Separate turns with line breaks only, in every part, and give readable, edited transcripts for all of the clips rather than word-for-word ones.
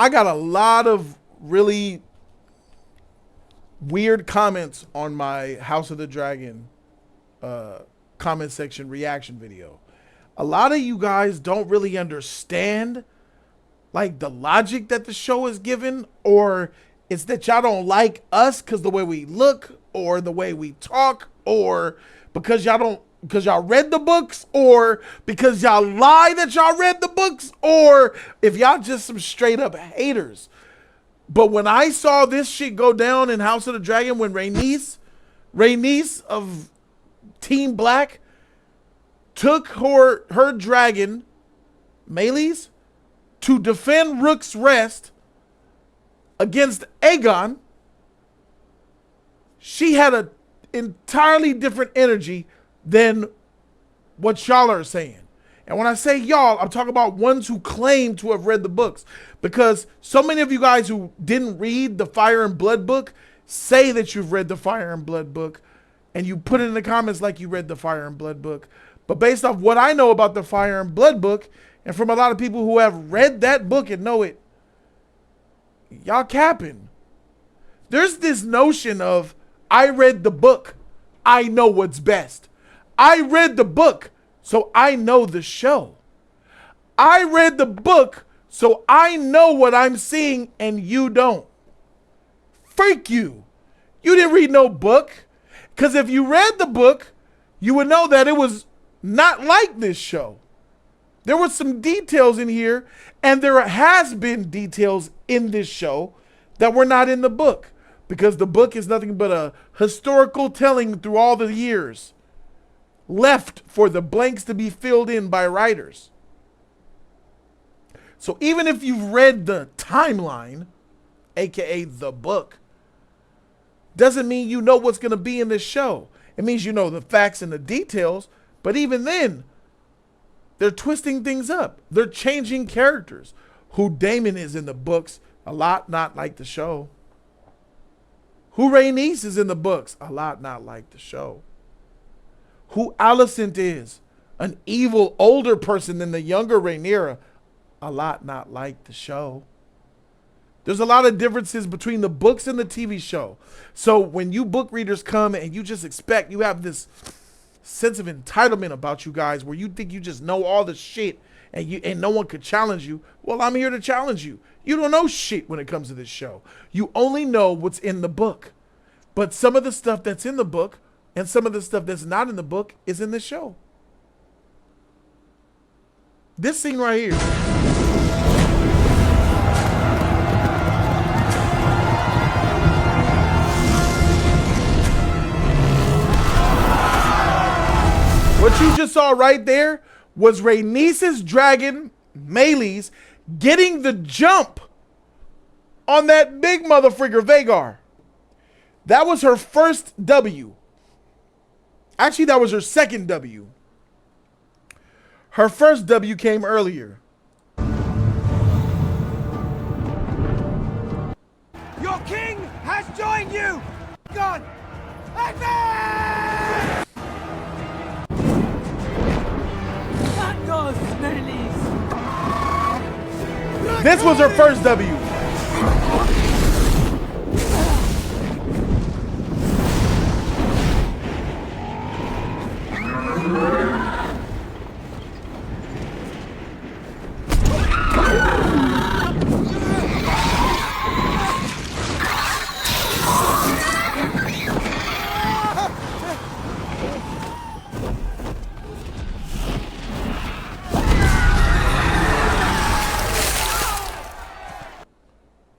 I got a lot of really weird comments on my House of the Dragon comment section reaction video. A lot of you guys don't really understand like the logic that the show is given, or it's that y'all don't like us because the way we look or the way we talk, or because y'all read the books, or because y'all lie that y'all read the books, or if y'all just some straight up haters. But when I saw this shit go down in House of the Dragon, when Rhaenys of Team Black took her dragon, Meleys, to defend Rook's Rest against Aegon, she had an entirely different energy than what y'all are saying. And when I say y'all, I'm talking about ones who claim to have read the books, because so many of you guys who didn't read the Fire and Blood book say that you've read the Fire and Blood book, and you put it in the comments like you read the Fire and Blood book. But based off what I know about the Fire and Blood book, and from a lot of people who have read that book and know it, y'all capping. There's this notion of, I read the book, I know what's best. I read the book, so I know the show. I read the book, so I know what I'm seeing and you don't. Freak you. You didn't read no book. Because if you read the book, you would know that it was not like this show. There were some details in here, and there has been details in this show that were not in the book, because the book is nothing but a historical telling through all the years left for the blanks to be filled in by writers. So even if you've read the timeline, aka the book, doesn't mean you know what's going to be in this show. It means you know the facts and the details, but even then, they're twisting things up. They're changing characters. Who Daemon is in the books, a lot not like the show. Who Rhaenys is in the books, a lot not like the show. Who Alicent is, an evil older person than the younger Rhaenyra, a lot not like the show. There's a lot of differences between the books and the TV show. So when you book readers come and you just expect, you have this sense of entitlement about you guys where you think you just know all the shit and no one could challenge you. Well, I'm here to challenge you. You don't know shit when it comes to this show. You only know what's in the book. But some of the stuff that's in the book and some of the stuff that's not in the book is in this show. This scene right here. What you just saw right there was Rhaenys' dragon, Meleys, getting the jump on that big motherfricker Vhagar. That was her first W. Actually, that was her second W. Her first W came earlier.
Your king has joined you! God! Advance! That goes, Meleys!
This was her first W.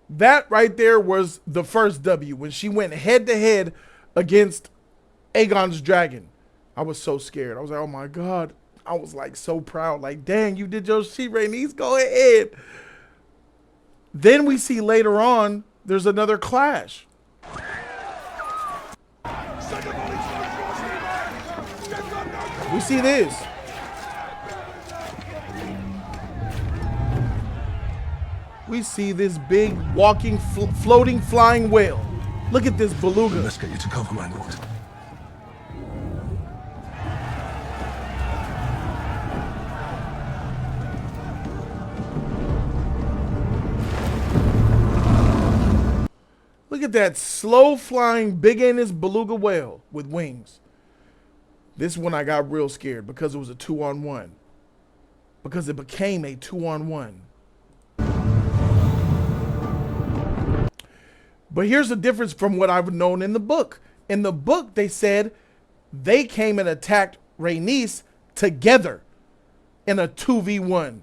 That right there was the first W, when she went head to head against Aegon's dragon. I was so scared. I was like, oh my God. I was like so proud. Like, dang, you did your shit, Rhaenys. Go ahead. Then we see later on, there's another clash. We see this. We see this big walking, floating, flying whale. Look at this beluga.
Let's get you to cover, my lord.
look at that slow flying big anus beluga whale with wings. This one I got real scared because it was a 2-on-1. Because it became a 2-on-1. But here's the difference from what I've known in the book. In the book, they said they came and attacked Rhaenys together in a 2v1.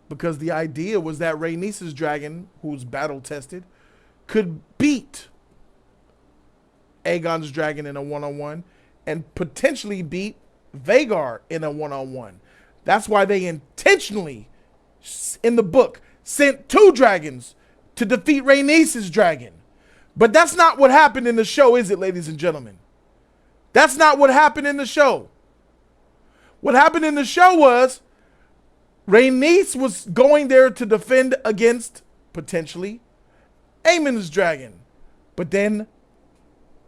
Because the idea was that Rhaenys' dragon, who's battle tested, could beat Aegon's dragon in a 1-on-1 and potentially beat Vhagar in a 1-on-1. That's why they intentionally, in the book, sent 2 dragons to defeat Rhaenys' dragon. But that's not what happened in the show, is it, ladies and gentlemen? That's not what happened in the show. What happened in the show was Rhaenys was going there to defend against, potentially, Aemon's dragon. But then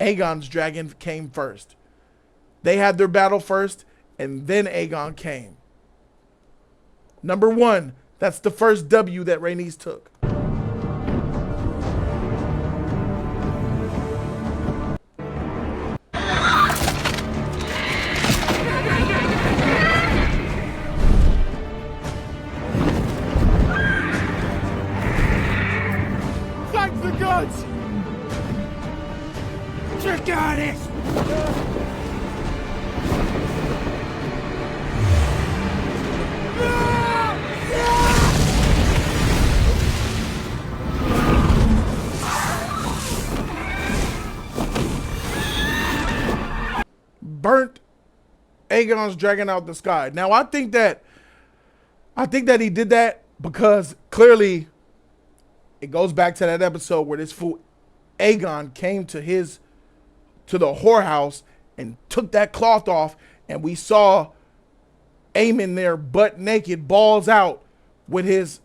Aegon's dragon came first. They had their battle first, and then Aegon came. Number 1, that's the first W that Rhaenys took.
Thank the gods! Dracarys!
Burnt Aegon's dragon out the sky. Now I think that he did that because clearly it goes back to that episode where this fool Aegon came to the whorehouse and took that cloth off, and we saw Aemon there butt naked, balls out, with his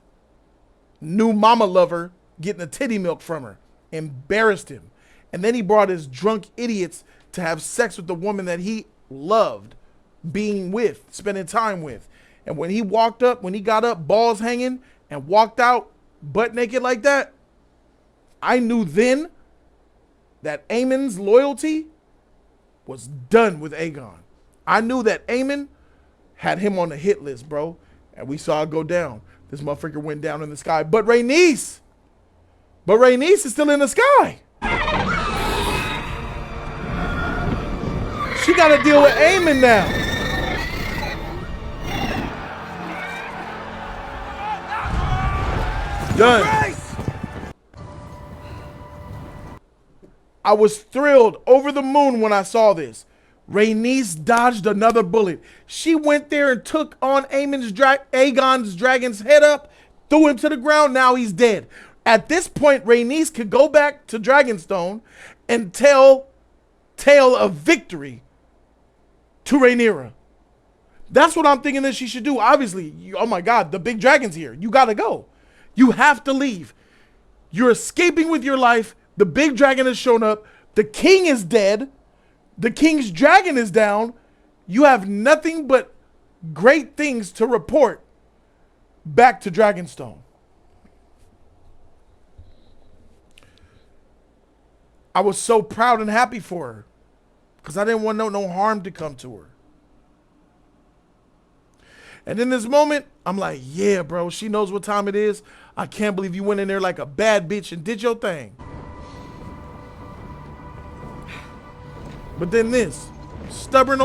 new mama lover getting a titty milk from her. Embarrassed him. And then he brought his drunk idiots to have sex with the woman that he loved being with, spending time with. And when he got up, balls hanging, and walked out butt naked like that, I knew then that Aemon's loyalty was done with Aegon. I knew that Aemon had him on the hit list, bro. And we saw it go down. This motherfucker went down in the sky. But Rhaenys is still in the sky. She got to deal with Aemon now. Done. I was thrilled, over the moon when I saw this. Rhaenys dodged another bullet. She went there and took on Aegon's dragon's head up, threw him to the ground. Now he's dead. At this point, Rhaenys could go back to Dragonstone and tell tale of victory to Rhaenyra. That's what I'm thinking that she should do. Obviously, oh my God, the big dragon's here. You got to go. You have to leave. You're escaping with your life. The big dragon has shown up. The king is dead. The king's dragon is down. You have nothing but great things to report back to Dragonstone. I was so proud and happy for her because I didn't want no harm to come to her. And in this moment, I'm like, yeah, bro, she knows what time it is. I can't believe you went in there like a bad bitch and did your thing. But then this, stubborn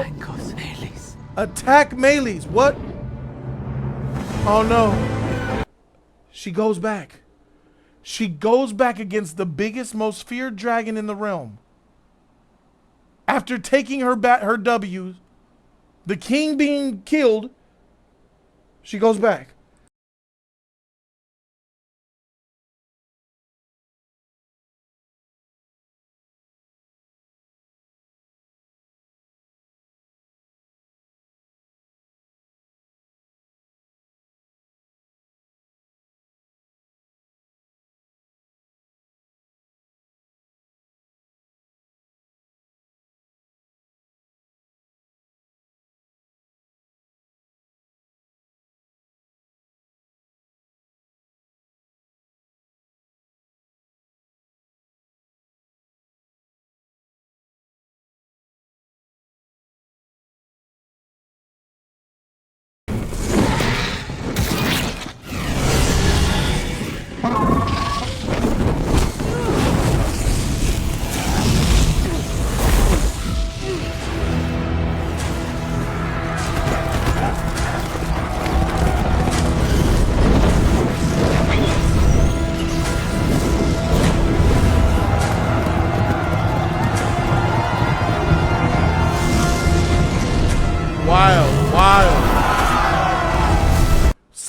attack Melees. What? Oh no. She goes back. She goes back against the biggest, most feared dragon in the realm. After taking her W, the king being killed, she goes back.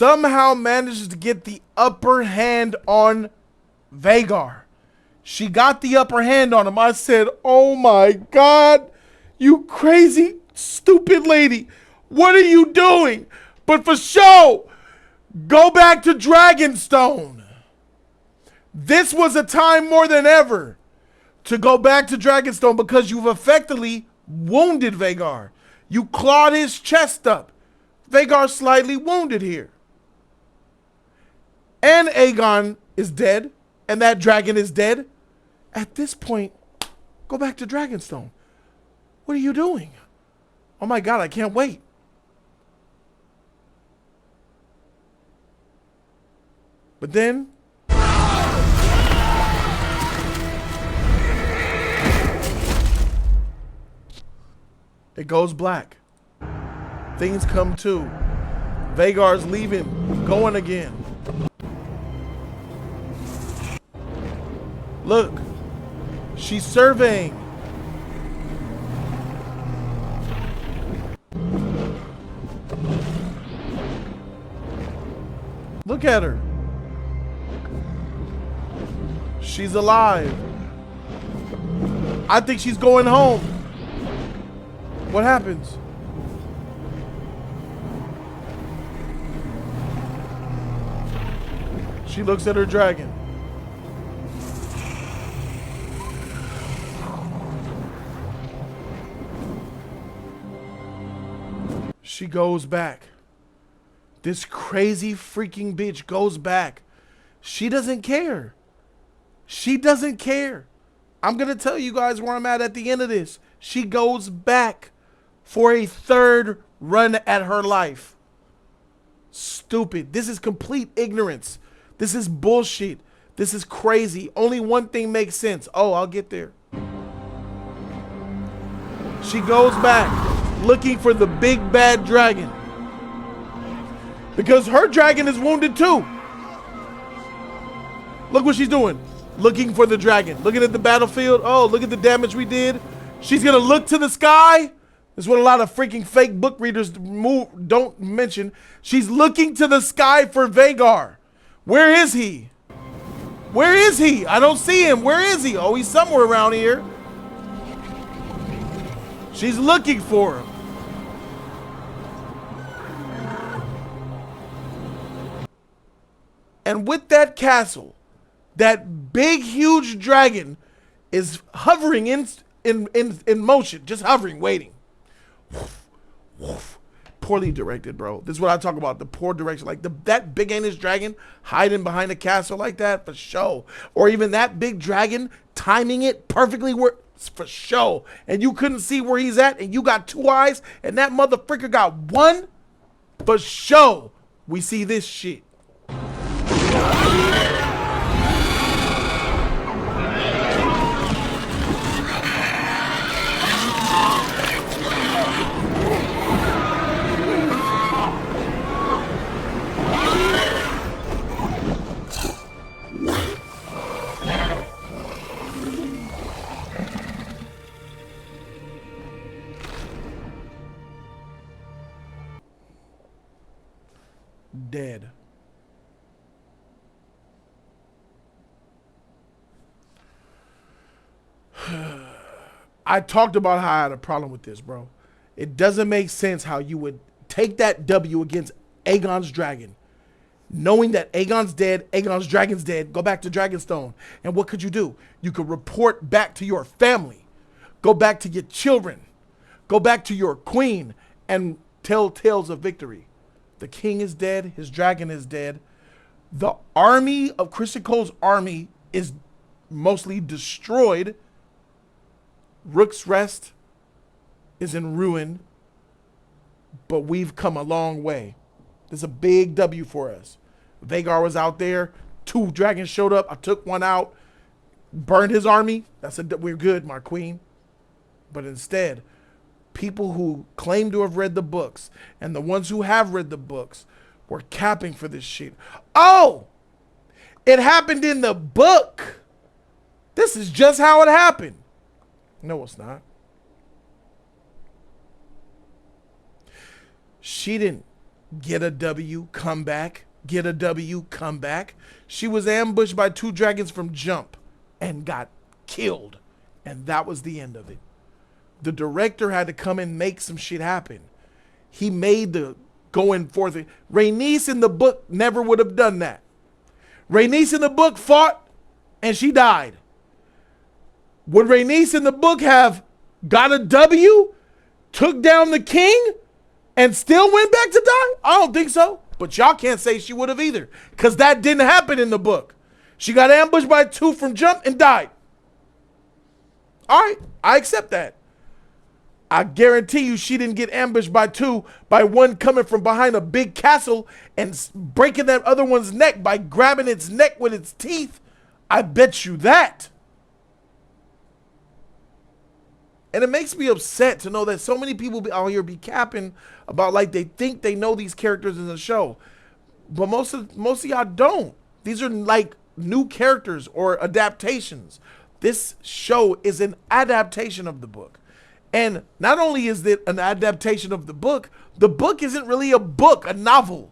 somehow manages to get the upper hand on Vhagar. She got the upper hand on him. I said, oh my God, you crazy, stupid lady. What are you doing? But for show, go back to Dragonstone. This was a time more than ever to go back to Dragonstone because you've effectively wounded Vhagar. You clawed his chest up. Vhagar's slightly wounded here. And Aegon is dead. And that dragon is dead. At this point, go back to Dragonstone. What are you doing? Oh my God, I can't wait. But then it goes black. Things come to. Vhagar's leaving, going again. Look, she's surveying. Look at her. She's alive. I think she's going home. What happens? She looks at her dragon. She goes back. This crazy freaking bitch goes back. She doesn't care. She doesn't care. I'm going to tell you guys where I'm at the end of this. She goes back for a third run at her life. Stupid. This is complete ignorance. This is bullshit. This is crazy. Only one thing makes sense. Oh, I'll get there. She goes back looking for the big bad dragon. Because her dragon is wounded too. Look what she's doing. Looking for the dragon. Looking at the battlefield. Oh, look at the damage we did. She's going to look to the sky. That's what a lot of freaking fake book readers don't mention. She's looking to the sky for Vhagar. Where is he? Where is he? I don't see him. Where is he? Oh, he's somewhere around here. She's looking for him. And with that castle, that big, huge dragon is hovering in motion, just hovering, waiting. Woof, woof. Poorly directed, bro. This is what I talk about, the poor direction. Like that big Danish dragon hiding behind a castle like that, for show. Or even that big dragon timing it perfectly for show. And you couldn't see where he's at, and you got two eyes, and that motherfucker got one, for show. We see this shit. Dead. I talked about how I had a problem with this, bro. It doesn't make sense how you would take that W against Aegon's dragon, knowing that Aegon's dead, Aegon's dragon's dead, go back to Dragonstone. And what could you do? You could report back to your family, go back to your children, go back to your queen, and tell tales of victory. The king is dead. His dragon is dead. The army of Criston Cole's army is mostly destroyed. Rook's Rest is in ruin. But we've come a long way. This is a big W for us. Vhagar was out there. 2 dragons showed up. I took one out. Burned his army. We're good, my queen. But instead, people who claim to have read the books and the ones who have read the books were capping for this shit. Oh, it happened in the book. This is just how it happened. No, it's not. She didn't get a W, come back, get a W, come back. She was ambushed by 2 dragons from jump and got killed. And that was the end of it. The director had to come and make some shit happen. He made the going forth. Rhaenys in the book never would have done that. Rhaenys in the book fought and she died. Would Rhaenys in the book have got a W, took down the king, and still went back to die? I don't think so. But y'all can't say she would have either, because that didn't happen in the book. She got ambushed by 2 from jump and died. All right, I accept that. I guarantee you she didn't get ambushed by 2, by 1 coming from behind a big castle and breaking that other one's neck by grabbing its neck with its teeth. I bet you that. And it makes me upset to know that so many people out here be capping about like they think they know these characters in the show. But most of y'all don't. These are like new characters or adaptations. This show is an adaptation of the book. And not only is it an adaptation of the book isn't really a book, a novel.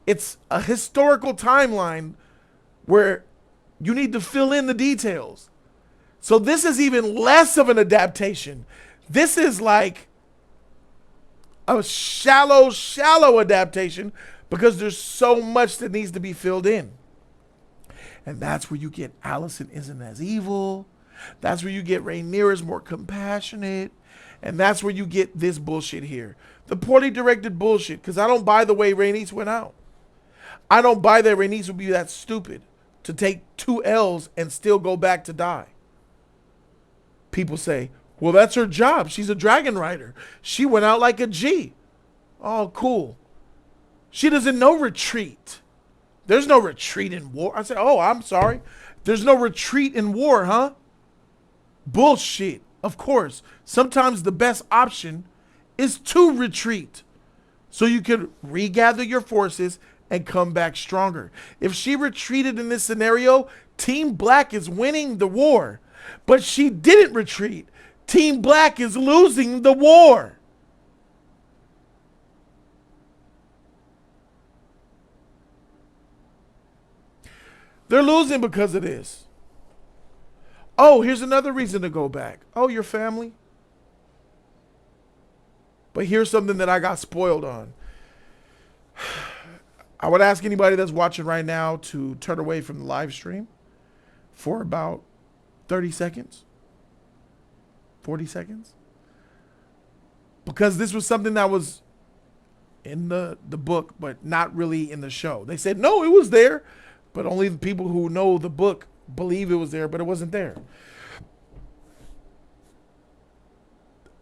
It's a historical timeline where you need to fill in the details. So this is even less of an adaptation. This is like a shallow adaptation because there's so much that needs to be filled in. And that's where you get Alicent isn't as evil. That's where you get Rhaenyra more compassionate. And that's where you get this bullshit here. The poorly directed bullshit, because I don't buy the way Rhaenys went out. I don't buy that Rhaenys would be that stupid to take 2 L's and still go back to die. People say, well, that's her job. She's a dragon rider. She went out like a G. Oh, cool. She doesn't know retreat. There's no retreat in war. I say, oh, I'm sorry. There's no retreat in war, huh? Bullshit. Of course. Sometimes the best option is to retreat so you can regather your forces and come back stronger. If she retreated in this scenario, Team Black is winning the war. But she didn't retreat. Team Black is losing the war. They're losing because of this. Oh, here's another reason to go back. Oh, your family. But here's something that I got spoiled on. I would ask anybody that's watching right now to turn away from the live stream for about 30 seconds, 40 seconds. Because this was something that was in the book, but not really in the show. They said, no, it was there, but only the people who know the book believe it was there, but it wasn't there.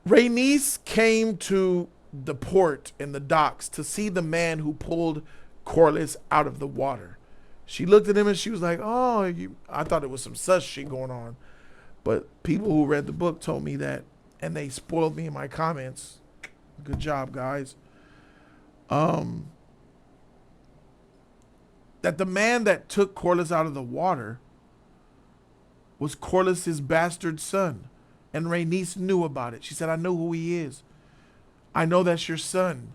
Rhaenys came to the port in the docks to see the man who pulled Corlys out of the water. She looked at him and she was like, oh, I thought it was some sus shit going on. But people who read the book told me that, and they spoiled me in my comments. Good job, guys. That the man that took Corlys out of the water was Corlys's bastard son. And Rhaenys knew about it. She said, I know who he is. I know that's your son.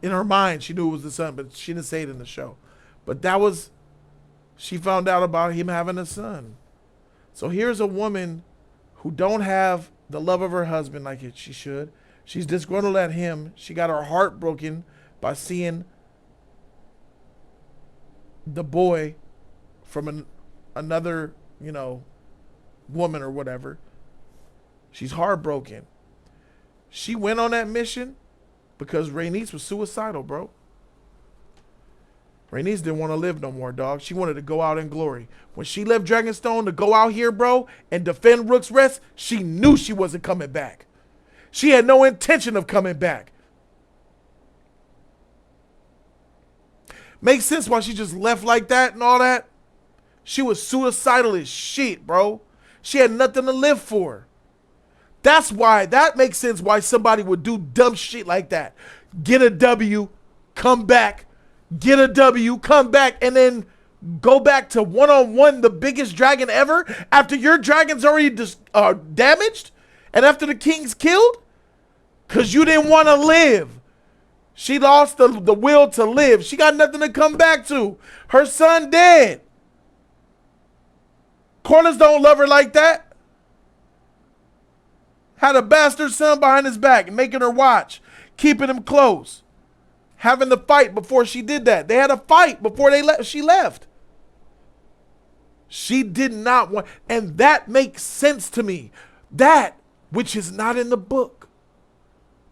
In her mind, she knew it was the son, but she didn't say it in the show. But that was, she found out about him having a son. So here's a woman who don't have the love of her husband like she should. She's disgruntled at him. She got her heart broken by seeing the boy from another, woman or whatever. She's heartbroken. She went on that mission because Rhaenys was suicidal, bro. Rhaenys didn't want to live no more, dog. She wanted to go out in glory. When she left Dragonstone to go out here, bro, and defend Rook's Rest, she knew she wasn't coming back. She had no intention of coming back. Makes sense why she just left like that and all that. She was suicidal as shit, bro. She had nothing to live for. That's why, that makes sense why somebody would do dumb shit like that. Get a W, come back, get a W, come back, and then go back to one-on-one the biggest dragon ever after your dragon's already damaged and after the king's killed? Because you didn't want to live. She lost the will to live. She got nothing to come back to. Her son dead. Corlys don't love her like that. Had a bastard son behind his back, making her watch, keeping him close. Having the fight before she did that. They had a fight before she left. She did not want, and that makes sense to me. That, which is not in the book,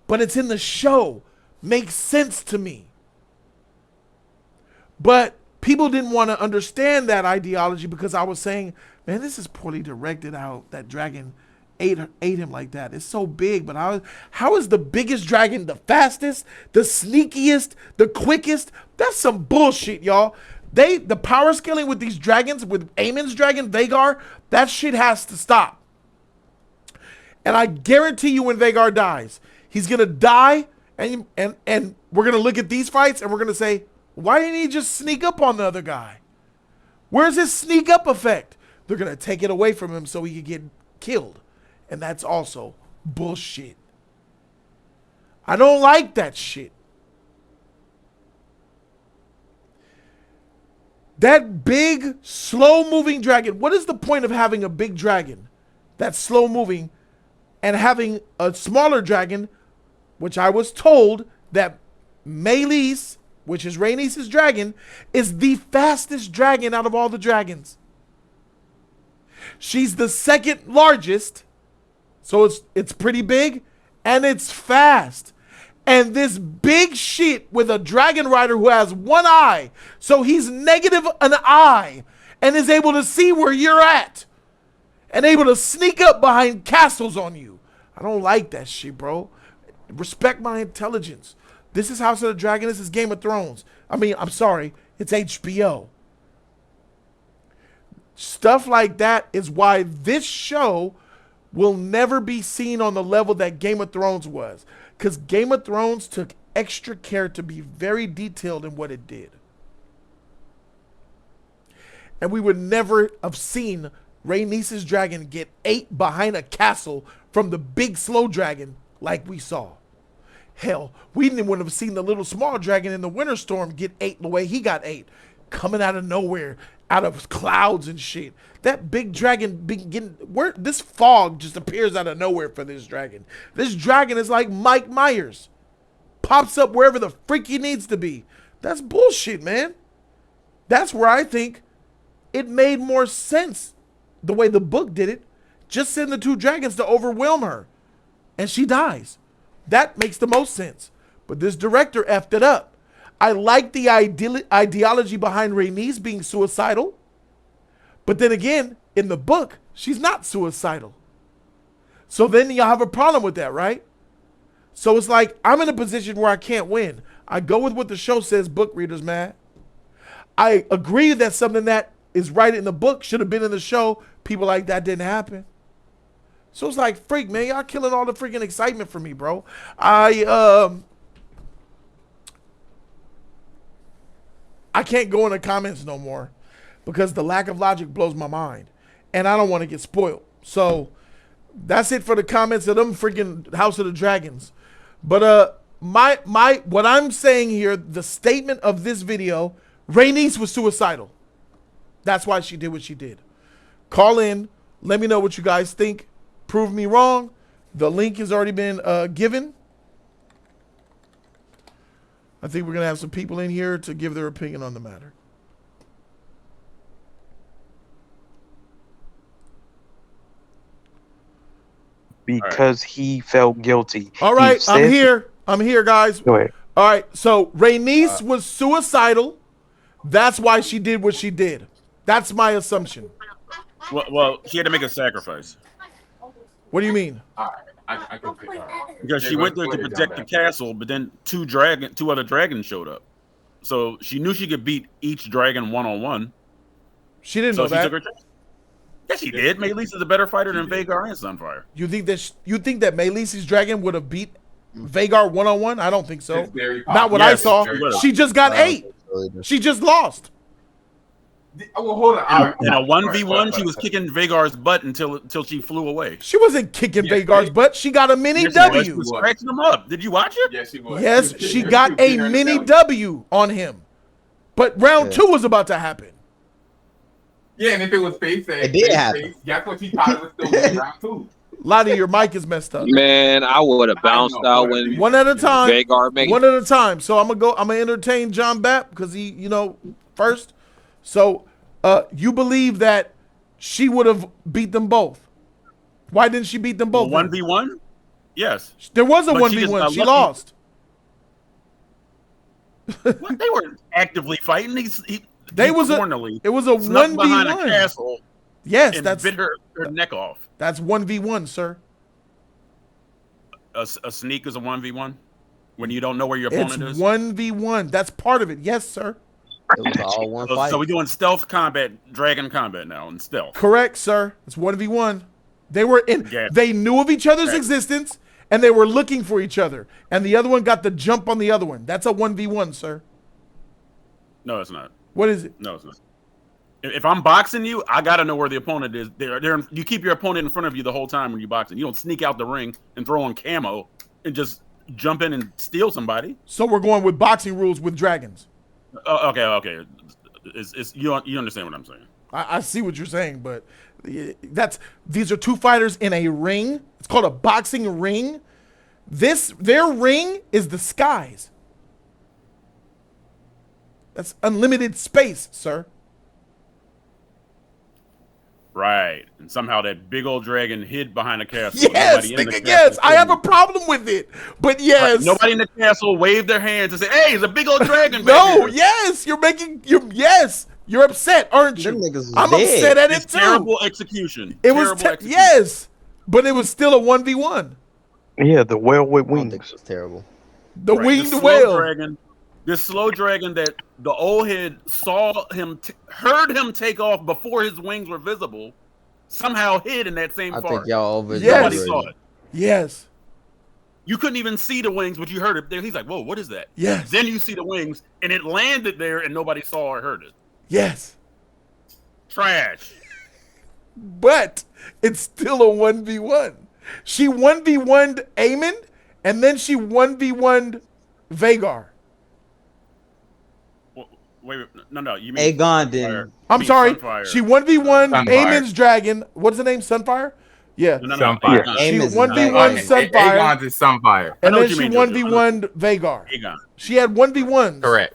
but it's in the show, makes sense to me. But people didn't want to understand that ideology because I was saying, man, this is poorly directed how that dragon ate him like that. It's so big, but how is the biggest dragon the fastest, the sneakiest, the quickest? That's some bullshit, y'all. The power scaling with these dragons, with Aemon's dragon, Vhagar, that shit has to stop. And I guarantee you when Vhagar dies, he's going to die, and we're going to look at these fights, and we're going to say, why didn't he just sneak up on the other guy? Where's his sneak up effect? They're going to take it away from him so he could get killed. And that's also bullshit. I don't like that shit. That big, slow-moving dragon. What is the point of having a big dragon that's slow-moving and having a smaller dragon, which I was told that Meleys, which is Rhaenys' dragon, is the fastest dragon out of all the dragons. She's the second largest, so it's pretty big, and it's fast. And this big shit with a dragon rider who has one eye, so he's negative an eye, and is able to see where you're at, and able to sneak up behind castles on you. I don't like that shit, bro. Respect my intelligence. This is House of the Dragon. This is Game of Thrones. I mean, I'm sorry, it's HBO. Stuff like that is why this show will never be seen on the level that Game of Thrones was. Because Game of Thrones took extra care to be very detailed in what it did. And we would never have seen Rhaenys' dragon get ate behind a castle from the big slow dragon like we saw. Hell, we didn't have seen the little small dragon in the winter storm get ate the way he got ate. Coming out of nowhere, out of clouds and shit. That big dragon this fog just appears out of nowhere for this dragon. This dragon is like Mike Myers. Pops up wherever the freak he needs to be. That's bullshit, man. That's where I think it made more sense the way the book did it. Just send the two dragons to overwhelm her. And she dies. That makes the most sense. But this director effed it up. I like the ideology behind Rhaenys being suicidal. But then again, in the book, she's not suicidal. So then you'll have a problem with that, right? So it's like, I'm in a position where I can't win. I go with what the show says, book readers, man. I agree that something that is right in the book should have been in the show. People like that didn't happen. So it's like, freak, man, y'all killing all the freaking excitement for me, bro. I can't go in the comments no more because the lack of logic blows my mind. And I don't want to get spoiled. So that's it for the comments of them freaking House of the Dragons. But what I'm saying here, the statement of this video, Rhaenys was suicidal. That's why she did what she did. Call in. Let me know what you guys think. Prove me wrong. The link has already been given. I think we're going to have some people in here to give their opinion on the matter.
Because he felt guilty.
All right, I'm here. I'm here, guys.
Go ahead.
All right, so Rhaenys was suicidal. That's why she did what she did. That's my assumption.
Well, she had to make a sacrifice.
What do you mean?
I can pick
Because she went there to protect the castle, but then two other dragons showed up. So she knew she could beat each dragon one-on-one.
She didn't know that.
Took her chance. Yes, she did. Meleys is a better fighter than Vhagar and Sunfire.
You think that Meleys' dragon would have beat Vhagar one-on-one? I don't think so. Not what I saw. She just got 8. She just lost.
Well, hold on.
In a 1v1, she was kicking Vagar's butt until she flew away.
She wasn't kicking Vagar's butt. She got a mini
Yes,
W.
she was scratching him up. Did you watch it?
Yes, she was.
Yes, she got a mini W on him. But round 2 was about to happen.
Yeah, and if it was face,
it did happen.
Guess what? She thought it was still in round 2.
Lottie, your mic is messed up.
Man, I would have bounced out when
one at a time.
Vagar made
one at a time. So I'm gonna entertain John Bapp because he, first. So you believe that she would have beat them both? Why didn't she beat them both?
1v1? Yes.
There was a
But
1v1. She lost.
What? They were actively fighting. It was a
1v1
behind a castle.
Yes,
and
that's
bit her neck off.
That's 1v1, sir.
A sneak is a 1v1 when you don't know where your opponent is.
It's 1v1. That's part of it. Yes, sir.
It was all one fight.
So we're doing stealth combat, dragon combat now, and stealth.
Correct, sir. It's 1v1. They were in.
Yeah.
They knew of each other's existence, and they were looking for each other. And the other one got the jump on the other one. That's a 1v1, sir.
No, it's not.
What is it?
No, it's not. If I'm boxing you, I gotta know where the opponent is. You keep your opponent in front of you the whole time when you're boxing. You don't sneak out the ring and throw on camo and just jump in and steal somebody.
So we're going with boxing rules with dragons.
Okay. You understand what I'm saying?
I see what you're saying, but these are two fighters in a ring. It's called a boxing ring. Their ring is the skies. That's unlimited space, sir.
Right. And somehow that big old dragon hid behind a castle.
Yes, nigga, yes. I have a problem with it. But yes.
Right. Nobody in the castle waved their hands and said, hey, there's a big old dragon back
No,
here.
yes. You're upset, aren't you? I'm upset at it too.
Terrible execution.
Yes. But it was still a 1v1.
Yeah, the whale with
I don't think
wings.
it was terrible.
The winged whale.
This slow dragon that the old head saw him, heard him take off before his wings were visible, somehow hid in that same
I
forest.
think y'all over.
Nobody saw it.
Yes.
You couldn't even see the wings, but you heard it there. He's like, whoa, what is that?
Yes.
Then you see the wings, and it landed there, and nobody saw or heard it.
Yes.
Trash.
But it's still a 1v1. She 1v1'd Aemon, and then she 1v1'd Vagar.
Wait, no. You mean
Aegon didn't.
I'm sorry.
Sunfire.
She 1v1
Sunfire.
Aemon's dragon. What's the name? Sunfire? Yeah.
No.
Sunfire.
Aegon.
She
Aemon's
1v1 Sunfire.
Aegon's is Sunfire.
And
know
then
what you
she
mean,
1v1'd Vagar.
Aegon.
She had 1v1s.
Correct.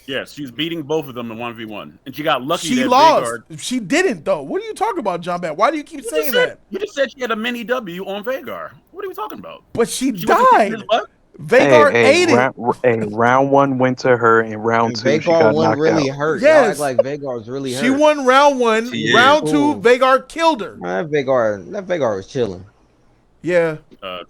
Yes, she was beating both of them in 1v1. And she got lucky
She
that
lost.
Vagar.
She didn't, though. What are you talking about, John Bat? Why do you keep saying that?
You just said she had a mini W on Vagar. What are we talking about?
But she
She wasn't kicking
died.
his butt?
Vagar ate it.
Round one went to her, and round two she got
Vagar wasn't
knocked
really
out.
hurt.
Yes.
Y'all act like Vagar was really hurt.
She won round 1.
She
Round
is.
2,
Ooh.
Vagar killed her.
Man, that Vagar was chilling.
Yeah.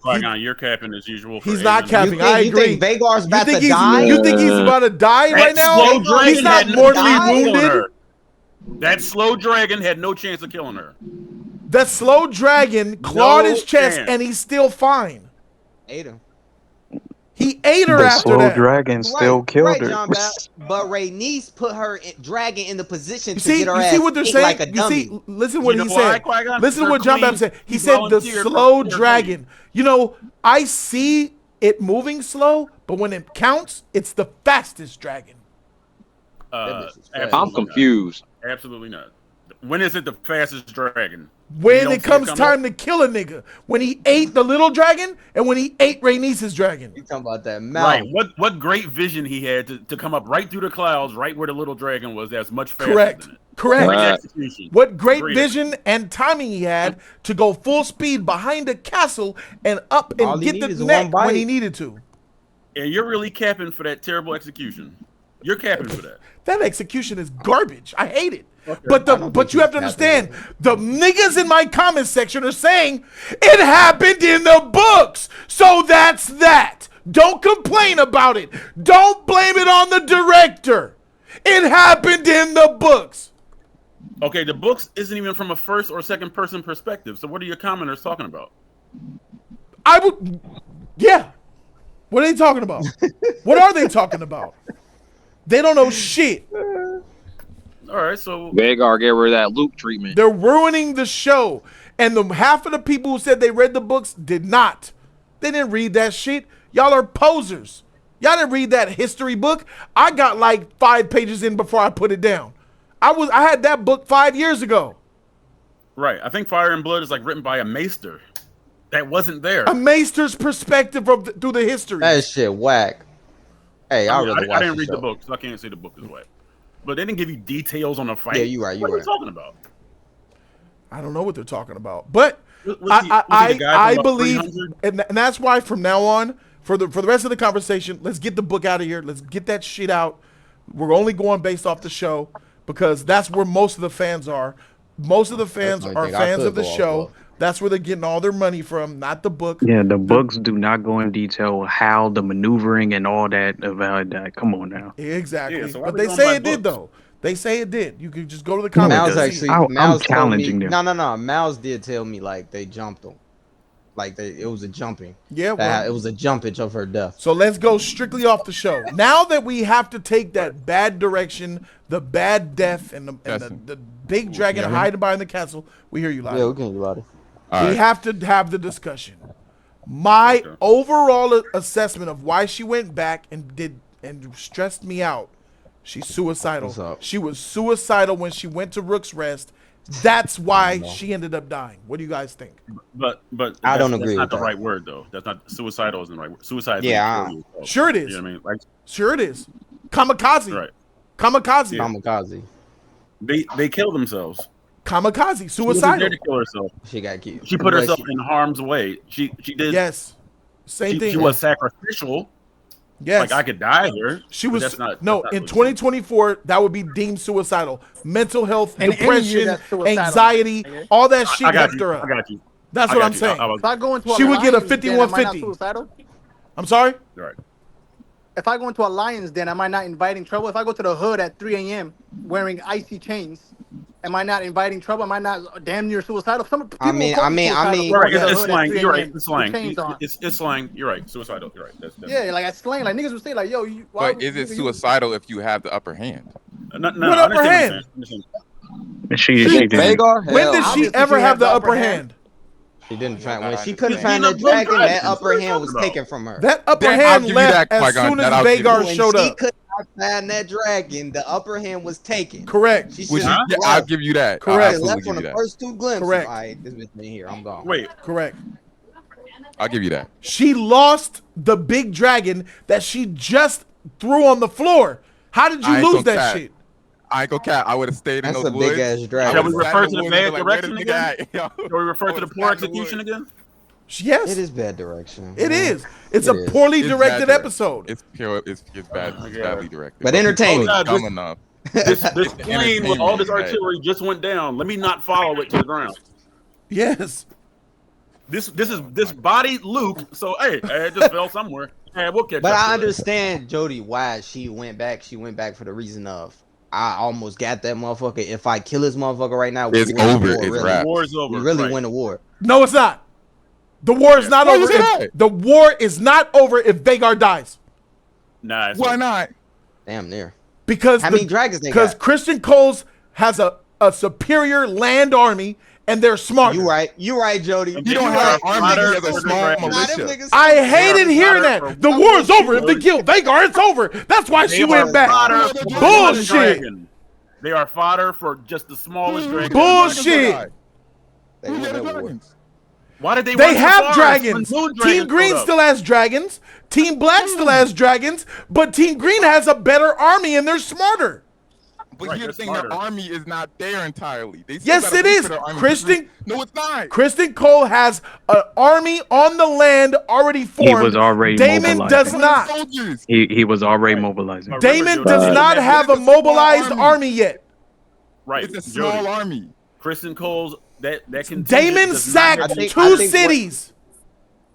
Qui-Gon, you're capping as usual. For
He's not
Aegon.
capping.
You think,
I
you
agree.
think Vagar's about to
he's,
die?
you think he's about to die right
That slow
now?
dragon
He's not
had no
mortally
chance of killing
wounded.
her. That slow dragon had no chance of killing her.
That slow dragon clawed
No
his chest,
chance.
and he's still fine.
Ate him.
He ate her
The
after
slow
that.
dragon still killed her.
John Bat, but Rhaenys put her dragon in the position
You
to
see,
get her
you
ass
see what they're
kicked
saying?
like a
you
dummy.
see, listen what
You
he
know why,
said.
Qui-Gon?
Listen to
Her
what John
queen.
Bab said. He
He
said the
volunteered for
slow
her
dragon. You know, I see it moving slow, but when it counts, it's the fastest dragon.
bitch is fast.
Absolutely
I'm
not.
confused.
Absolutely not. When is it the fastest dragon? You
When
don't
it
see
comes
coming?
time to kill a nigga. When he ate the little dragon and when he ate Rhaenys' dragon.
You talking about that mouth?
Right. What great vision he had to come up right through the clouds, right where the little dragon was. That's much faster
Correct.
than it.
Correct.
Great
Right.
execution.
What great
Great
vision and timing he had to go full speed behind a castle and up
All
and
he
get the
needed is
neck
one
when he
bite.
needed to.
And you're really capping for that terrible execution. You're capping for that.
That execution is garbage. I hate it.
Okay.
But you have to understand, the niggas in my comment section are saying it happened in the books. So that's that. Don't complain about it. Don't blame it on the director. It happened in the books.
Okay, the books isn't even from a first or second person perspective. So what are your commenters talking about?
Yeah. What are they talking about? What are they talking about? They don't know shit.
All right, so
Vagar gave her that Luke treatment.
They're ruining the show. And the half of the people who said they read the books did not. They didn't read that shit. Y'all are posers. Y'all didn't read that history book. I got like 5 pages in before I put it down. I had that book 5 years ago.
right, I think Fire and Blood is like written by a maester that wasn't there.
A maester's perspective through the history.
That shit whack. Hey,
I didn't read
the
the book, so I can't say the book is wet. But they didn't give you details on the fight.
Yeah, you right.
What are you talking about?
I don't know what they're talking about, but
Was he the guy
I
from
believe,
300?
and that's why from now on, for the rest of the conversation, let's get the book out of here. Let's get that shit out. We're only going based off the show because that's where most of the fans are. Most of the fans are fans of the show. That's where they're getting all their money from, not the book.
Yeah, the books do not go in detail how the maneuvering and all that about that. Come on now.
Exactly.
Yeah, so why
But
we
they
going
say
by
it did
books?
though. They say it did. You could just go to the comments.
Mal's
challenging them.
No. Mal's did tell me like they jumped them. Like it was a jumping.
Yeah, well,
It was a jumpage of her death.
so let's go strictly off the show. Now that we have to take that bad direction, the bad death, and the big dragon hiding behind the castle, we hear you loud.
Yeah, we can hear you about it.
We have to have the discussion. My overall assessment of why she went back and stressed me out. She's suicidal.
What's up?
She was suicidal when she went to Rook's Rest. That's why she ended up dying. What do you guys think?
But
I don't agree
That's not
with
the
that.
right word though. That's not suicidal. Isn't the right word. Suicide.
Yeah,
Sure it is.
You know what I mean? Like
Sure it is. Kamikaze.
right.
Kamikaze.
Yeah.
Kamikaze.
They kill themselves.
Kamikaze.
She wasn't
Suicidal.
there to kill herself.
She got killed.
She put herself in harm's way. She did.
Yes. Same thing.
She was sacrificial.
Yes.
Like I could die here.
She
but
was
that's not,
no
that's not
in
what
2024 that would be deemed suicidal. Mental health,
And any year
depression,
that's suicidal.
anxiety, all that shit
I got
left
you.
her
I
up.
got you.
That's
I
what
got
I'm
you.
saying.
If I go into
She would get a
Lions den, am I not
5150.
suicidal?
I'm sorry.
Right.
If I go into a Lions den, am I not inviting trouble? If I go to the hood at 3 a.m. wearing icy chains, am I not inviting trouble? Am I not damn near suicidal? Some people
I mean-
call me suicidal
Right.
going to the
It's
hood at
slang.
3
You're right.
a.m.
It's slang.
with chains on.
It's slang. You're right. Suicidal. You're right. That's
Yeah, like that's slang. Like niggas would say, like, "Yo, why
But is it
you-
suicidal if you have the upper hand?
No,
What upper hand?
She did.
Vagar?
When
Hell,
did she
obviously
ever
she
have
had
the
the
upper
upper
hand?
She didn't find when she
She's
couldn't
in
find
a
the
blue
dragon.
dragon.
That upper
What are you
hand was
talking
taken from her.
That upper
I'll
hand
give you
left
that,
as
Qui-Gon.
soon as
That I'll give you.
Vagar
When
showed
she
up.
could not find that dragon, the upper hand was taken.
Correct.
She
Which
should
yeah, I'll give you that.
Correct.
I'll
She
absolutely
left
give
on
you
the
that.
first 2 glimpses.
Correct.
All right, this bitch ain't here. I'm gone.
Wait.
Correct.
I'll give you that.
She lost the big dragon that she just threw on the floor. How did you
I ain't
lose
gonna
that
cap.
shit?
I ain't gonna cap. I would have stayed in
That's
those
a
woods.
big ass
I
dragon.
Shall we
would've sat
refer
in
to
the
the
woods
bad
and be like, where
direction
the
again?
nigga at? Yo,
Shall we refer
I
to the
would've
poor
sat in the
execution
woods.
again?
Yes.
It is bad direction.
It is. It's
It
a
is.
poorly
It's
directed
bad
episode.
It's pure. It's bad. It's badly directed.
But
people
entertaining.
are dumb
Oh,
enough.
This plane with all this
entertainment, right.
artillery just went down. Let me not follow it to the ground.
Yes.
This body Luke. So hey, it just fell somewhere. Hey, we'll catch
But
up
I
to it.
understand Jody why she went back. She went back for the reason of I almost got that motherfucker. If I kill this motherfucker right now, we
It's
win the
over.
war,
It's
really.
wrapped.
War is over.
We really
right.
win the war.
No, it's not. The war is not
Why
over.
is it
If,
not?
the war is not over if Vagar dies.
Nah, it's
Why
over.
not?
Damn near.
Because
How many dragons they
Because
got?
Christian Coles has a superior land army and they're smarter.
You right, Jody.
And
You don't
Vagar
have
is
an army.
smarter
He has a
for
small
dragons.
militia.
I hated
They are
hearing
fodder
that.
for
The
one
war is over if they
shooters.
kill Vagar. It's over. That's why she
They
went
are
back.
fodder for one
Bullshit.
dragon. They are fodder for just the smallest dragon.
Bullshit.
They
Who
won
got the
that war.
dragons?
Why did they?
They
run so
have
far
dragons.
when moon
Team
dragons
Green
showed up?
still has dragons. Team Black still has dragons. But Team Green has a better army and they're smarter.
But
Right,
here's the
they're
thing:
smarter.
their army is not there entirely. They still
Yes,
gotta
it
wait
is.
for their army to
Kristen-
group. No, it's not.
Kristen Cole has an army on the land already formed.
was already
Damon
mobilized.
does
How many
not.
soldiers?
He was already mobilizing.
Right.
Damon
Remember,
does
Jody,
not
But
have a
it's a small
mobilized
army.
army yet.
Right,
It's a small
Jody.
army.
Kristen Cole's that contingent
Damon
does not
sacked
have-
I think
two
what-
cities.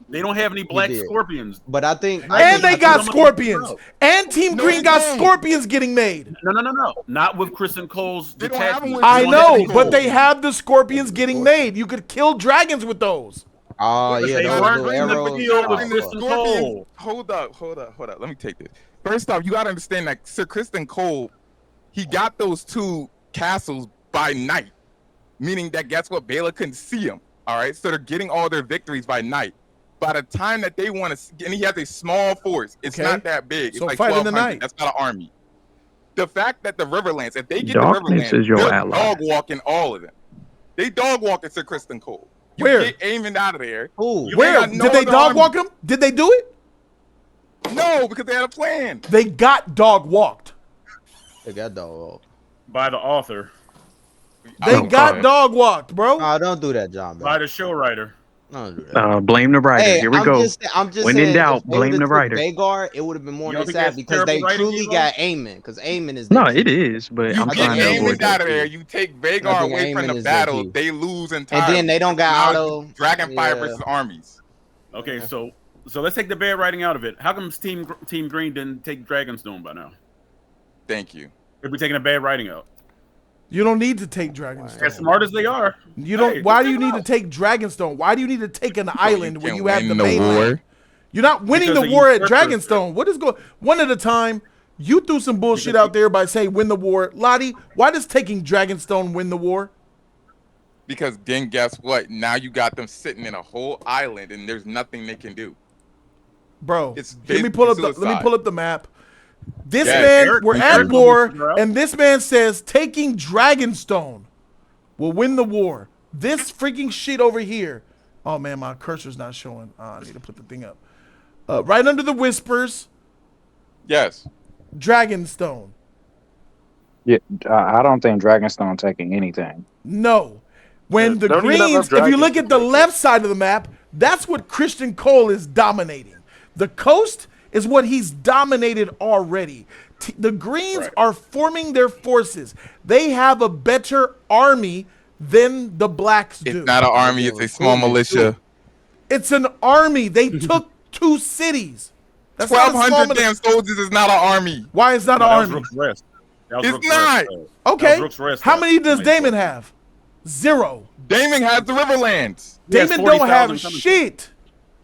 They don't have any black
did.
scorpions.
But I think
And they got
some of them
scorpions.
broke.
And Team
No,
Green
they
got
don't.
scorpions getting made.
No. Not with Kristen Cole's
They don't have them
detachment.
with-
I
They don't have
know,
any
but
Coles.
they have the scorpions getting made. You could kill dragons with those.
Oh
But
yeah,
they
those
weren't
little
in the
arrows.
field with
Oh,
Kristen
fuck.
Cole.
Hold up. Let me take this. First off, you gotta understand that Sir Kristen Cole, he got those two castles by night, meaning that guess what? Baylor couldn't see them. All right, so they're getting all their victories by night. By the time that they want to, and he has a small force. It's
Okay.
not that big. It's
So
like
fight in the
1,200.
night.
That's not an army. The fact that the Riverlands, if they get
Darkness
the Riverlands,
is your
they're
ally.
dog walking all of them. They dog walking Sir Kristen Cole. You
Where?
get aiming out of there.
Who?
You
Where?
ain't got no
Did they
other
dog
army.
walk him? Did they do it?
No, because they had a plan.
They got dog walked.
They got dog.
By the author,
They
Oh,
got
fuck.
dog walked, bro.
No, don't do that, John.
by
Bro.
the show writer.
Don't do that.
Blame the writers.
Hey,
Here we
I'm
go.
Just, I'm just
When
saying,
in doubt,
if they
blame
would've
the
took
writer.
Vagar, it would have been more
You don't
than
think
sad
that's
because they
terrible writing,
truly
Evo?
got Aemon. Because Aemon is
No,
their
it
key.
is, but
You
I'm
get
trying to avoid
Aemon out
that.
of there. You take
I
Vagar
think
away from
Aemon
the
is their
battle.
key.
They lose
And
entirely.
then they don't got
Now
auto.
it's Dragonfire
Yeah.
versus armies.
Okay, so let's take the bad writing out of it. How come Team Green didn't take Dragonstone by now?
Thank you.
If we're taking the bad writing out,
You don't need to take Dragonstone.
as smart as they are,
You don't.
hey,
Why
let's
do you
take
need
them
to
out.
take Dragonstone? Why do you need to take an island when
can
you have
win
the
the
mainland?
war.
You're not winning
Because
the
the
war at
usurpers-
Dragonstone. What is going? One at a time. You threw some bullshit out there by saying win the war, Lottie. Why does taking Dragonstone win the war?
Because then guess what? Now you got them sitting in a whole island and there's nothing they can do.
Bro,
It's
let me pull up
basically
the let me
suicide.
pull up the map. This
Yeah,
man,
Eric-
we're
Eric
at war,
figure out.
and this man says taking Dragonstone will win the war. This freaking shit over here. Oh man, my cursor's not showing. I need to put the thing up. Right under the whispers,
Yes.
Dragonstone.
Yeah, I don't think Dragonstone taking anything.
No. When the
don't even have
Greens,
enough
if you look
dragons
at the
to
left side of the map, that's what Christian Cole is dominating. The coast is what he's dominated already. The Greens are forming their forces. They have a better army than the Blacks do.
It's not an army, it's a small militia.
It's an army. They took 2 cities. That's not a small
1,200 damn soldiers is not an army.
Why is that
No,
an
that was
army?
Rook's Rest. That was
It's
Rook's
not.
Rest,
Okay.
That was Rook's Rest,
How
though.
many does
Nice
Damon
work.
have? 0.
Damon has the Riverlands.
He has
Damon don't
40,000
have
coming.
shit.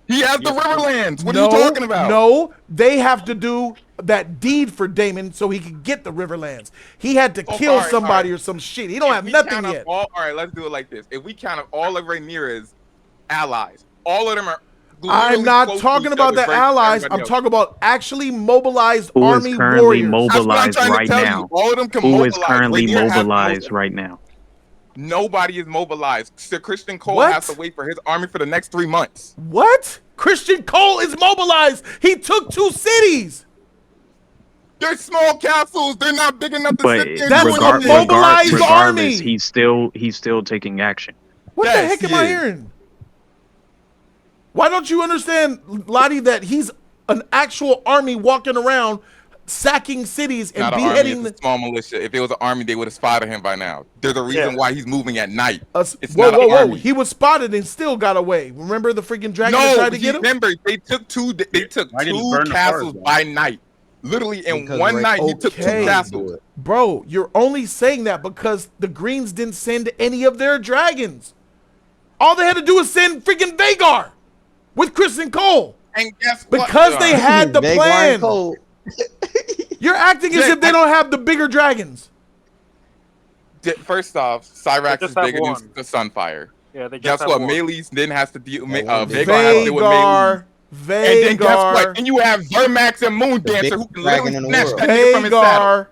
He has the
Yes,
Riverlands. What
no,
are you talking about?
No, they have to do that deed for Damon so he could get the Riverlands. He had to kill
all right,
somebody
all right.
or some shit. He don't
If
have
we
nothing
count up
yet.
all right, let's do it like this. If we count up all of Rhaenyra's allies, all of them are.
I'm
literally
not
close to
talking
each
about
other
the
versus
allies.
everybody
I'm
else.
talking about actually mobilized
Who is
army
currently
warriors.
That's what I'm
mobilized
trying to
right
tell
now?
you. All of them can
Who
mobilize.
is currently
Rhaenyra has
mobilized right now?
Nobody is mobilized. Sir Christian Cole
What?
has to wait for his army for the next 3 months.
What? Christian Cole is mobilized. He took 2 cities.
They're small castles. They're not big enough to
But
sit there.
That's
doing
a
nothing.
mobilized
regardless,
army.
he's still taking action.
What the
Yes,
heck am
he
I
is.
hearing? Why don't you understand, Lottie, that he's an actual army walking around sacking cities and
Not an army,
beheading
it's a small militia. If it was an army, they would have spotted him by now. There's a reason why he's moving at night. It's
whoa,
not
whoa,
an
whoa.
army.
He was spotted and still got away. Remember the freaking dragon that
No,
tried to get him?
remember they took two. They took
I didn't
2
burn the
castles
forest,
by night. Literally in
Because
one night, he took 2
Okay.
castles.
Bro, you're only saying that because the Greens didn't send any of their dragons. All they had to do was send freaking Vagar with Kristen Cole.
And guess what?
Because they had the
Vagar and
plan.
Cole.
You're acting as
Jay,
if they don't have the bigger dragons.
First off, Cyrax
just
is
have
bigger than
one.
the Sunfire.
Yeah, they just
Guess
have
what?
one.
Melee's then has to deal.
Yeah,
Vagar
one
has to deal with Melee.
Vagar.
And then guess what?
Vagar.
And you have Vermax and Moon
The
Dancer who
biggest
can
dragon
literally
in the
snatch
world.
that nigga from his saddle.
Vagar.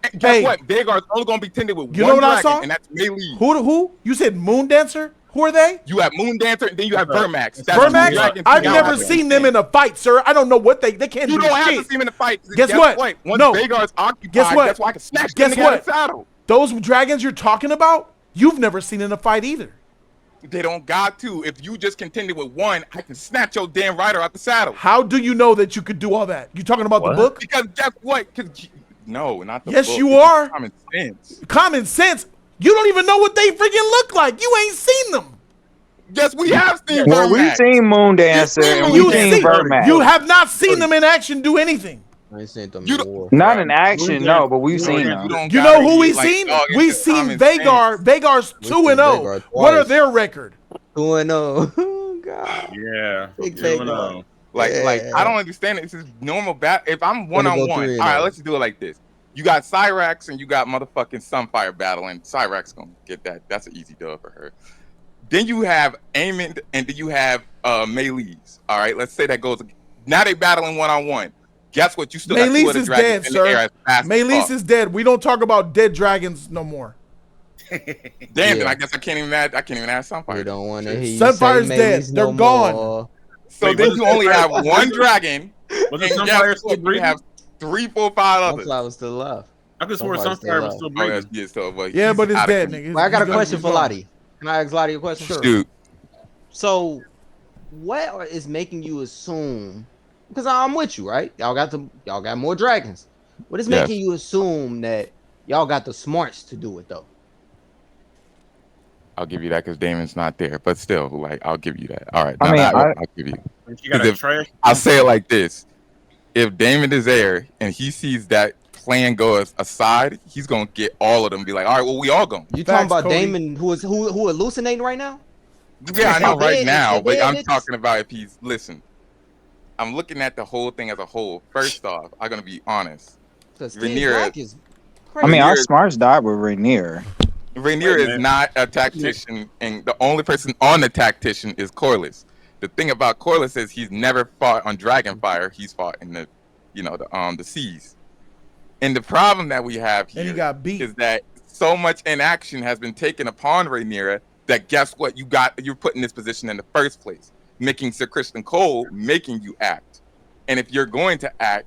And guess
Hey.
what? Vagar's only gonna be tended with
You
one
know what I
dragon,
saw?
and that's Melee.
Who? You said Moon Dancer? Who are they?
You have Moon Dancer, and then you have Vermax. That's
Vermax?
two dragons
I've
you
never
got.
seen them in a fight, sir. I don't know what they can't
You
do
don't have
shit.
to see him in the fight.
Guess what?
Once
No.
Vagar's occupied,
Guess what?
that's why I can snatch
Guess
the nigga out of
what?
the saddle.
Those dragons you're talking about, you've never seen in a fight either.
They don't got to. If you just contended with one, I can snatch your damn rider out the saddle.
How do you know that you could do all that? You talking about the book?
Because guess what? No, not the
Yes,
book.
you
It's just
are.
Common sense.
Common sense. You don't even know what they freaking look like. You ain't seen them.
Yes, we have seen
Well, we've
Vermax.
seen Moon Dancer and
You
we've seen
see,
Vermax.
you have not seen them in action do anything.
I ain't seen them
You
in
don't-
war.
Not in action, no, but we've
You
seen
don't
them.
You
gotta
know who
eat
we
like
seen?
dog. It's
We
just
seen
common
Vagar.
sense.
Vagar's
We
2-0.
seen Vagar
What are
twice.
their record?
2-0. Oh, God.
Yeah.
Big
You never
Vagar.
know.
Like,
Yeah.
I don't understand it. It's just normal battle. If I'm
Gonna go
one-on-one, all
3-0.
right, let's do it like this. You got Cyrax and you got motherfucking Sunfire battling. Cyrax gonna get that. That's an easy dub for her. Then you have Aemond and then you have Melees. All right, let's say that goes. Now they battling 1-on-1. Guess what? You still got two
Melees
other
is
dragons
dead,
in the air
sir.
as fast as
Melees
fuck.
is dead. We don't talk about dead dragons no more.
Damn, then I guess I can't even add Sunfire.
We don't want to hear you
Sunfire's
say
dead.
Melees
They're
no
gone.
more.
So
Wait,
then
was
you
it
only
Sunfire
have
still
one
breathing?
dragon.
Was it
And
Sunfire
guess
still
what? You
breathing?
have 3, 4, 5 others.
Sunflower's still alive.
I could swear
Sunfire's still
Sunfire was
alive.
still
Oh,
breathing.
yeah, so, but
Yeah,
he's
but it's
out of
dead,
commission.
nigga.
Well, I got a
He's
question
he's
for
gone.
Lottie. Can I ask Lottie a question?
Sure.
Dude,
So, what is making you assume? Because I'm with you, right? Y'all got more dragons. What is
Yes.
making you assume that y'all got the smarts to do it though?
I'll give you that because Damon's not there. But still, like, I'll give you that. All right,
I
now
mean,
that
I-
I'll give you.
She got a trash.
I'll say it like this: if Damon is there and he sees that plan go aside, he's gonna get all of them. And be like, all right, well, we all going.
You talking
Facts,
about
Cody.
Damon who hallucinating right now?
Yeah, I know right
Dead-
now,
dead
but I'm
bitches?
talking about if he's listen. I'm looking at the whole thing as a whole. First off, I'm gonna be honest.
Because
Rhaenyra-
Black is
I mean, our
Rhaenyra-
smarts died with Rhaenyra.
Rhaenyra
Wait,
is
man.
not a tactician, and the only person on the tactician is Corlys. The thing about Corlys is he's never fought on Dragonfire. He's fought in the, the seas. And the problem that we have
And he
here
got beat.
is that so much inaction has been taken upon Rhaenyra that guess what? You're put in this position in the first place, making Sir Criston Cole making you act. And if you're going to act,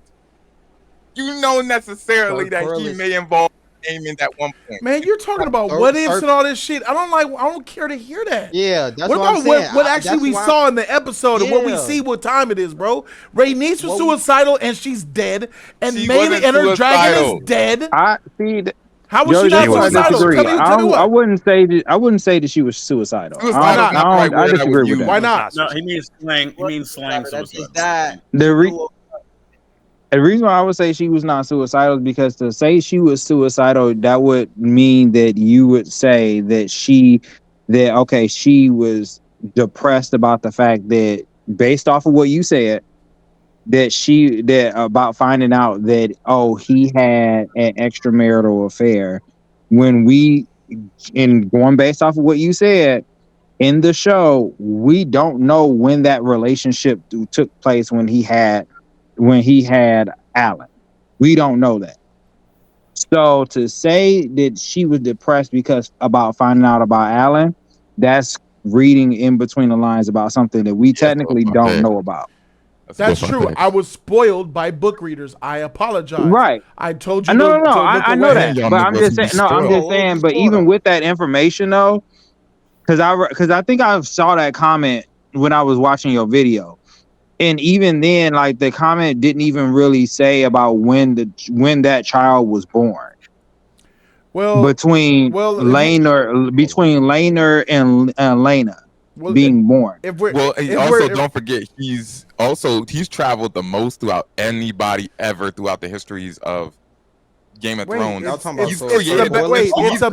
you know necessarily
So
that he
Corlys-
may involve Aemond at one point.
Man, you're talking about what ifs and all this shit. I don't care to hear that.
Yeah, that's
What
what I'm
about
saying.
what actually
That's
we
why-
saw in the episode and what we
Yeah.
see what time it is, bro? Rhaenys was
What we-
suicidal and she's dead, and
She
Melee
wasn't
and her dragon
suicidal.
is dead.
I see.
How was
Jody,
she not
that's why I
suicidal?
disagree.
Tell me
I
what.
wouldn't say that. I wouldn't say that she was suicidal.
Suicidal
Why not?
is not the right
I
word I would
disagree with
use.
that.
Why not?
No, he means slang. He means slang
That bitch
suicide.
died.
The reason why I would say she was not suicidal is because to say she was suicidal, that would mean that you would say that she was depressed about the fact that, based off of what you said, that about finding out that he had an extramarital affair. And going based off of what you said in the show, we don't know when that relationship took place when he had Alan. We don't know that. So to say that she was depressed because about finding out about Alan, that's reading in between the lines about something that we technically don't know about.
That's true. I was spoiled by book readers. I apologize.
Right.
I told you.
No.
to look
I know
away.
that, but I'm just saying. No, I'm just saying. But even with that information, though, because I think I saw that comment when I was watching your video. And even then, like, the comment didn't even really say about when that child was born.
Well,
between Laenor and Lena being born.
Don't forget he's traveled the most throughout anybody ever throughout the histories of Game of Thrones. He's
a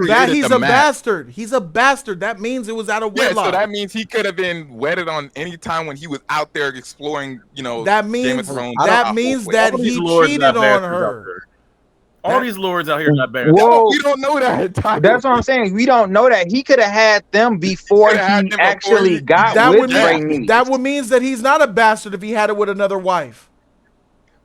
bastard. He's a bastard. That means it was out of wedlock.
So that means he could have been wedded on any time when he was out there exploring,
that means,
Game of Thrones.
That means that he cheated on her.
All these lords out here got bad.
Whoa.
We don't know that.
That's what I'm saying. We don't know that. He could have had them before he actually got with Rhaenys.
That would means that he's not a bastard if he had it with another wife.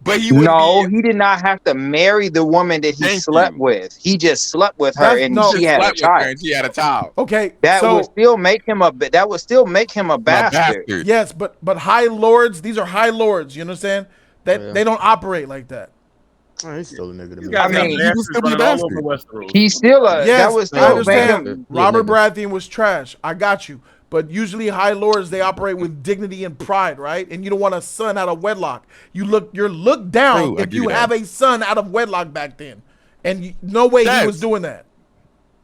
But he
did not have to marry the woman that he slept with. He just slept with her and she had a child.
He had a child.
Okay,
that would still make him a bastard.
Yes, but high lords, these are high lords. You understand? That they don't operate like that.
He's still a nigga to me.
I mean,
he was still a bastard.
He's still a.
Yes,
that was still
I understand.
make
Robert Baratheon was trash. I got you. But usually high lords, they operate with dignity and pride, right? And you don't want a son out of wedlock. You're looked down if you have a son out of wedlock back then. And no way he was doing that.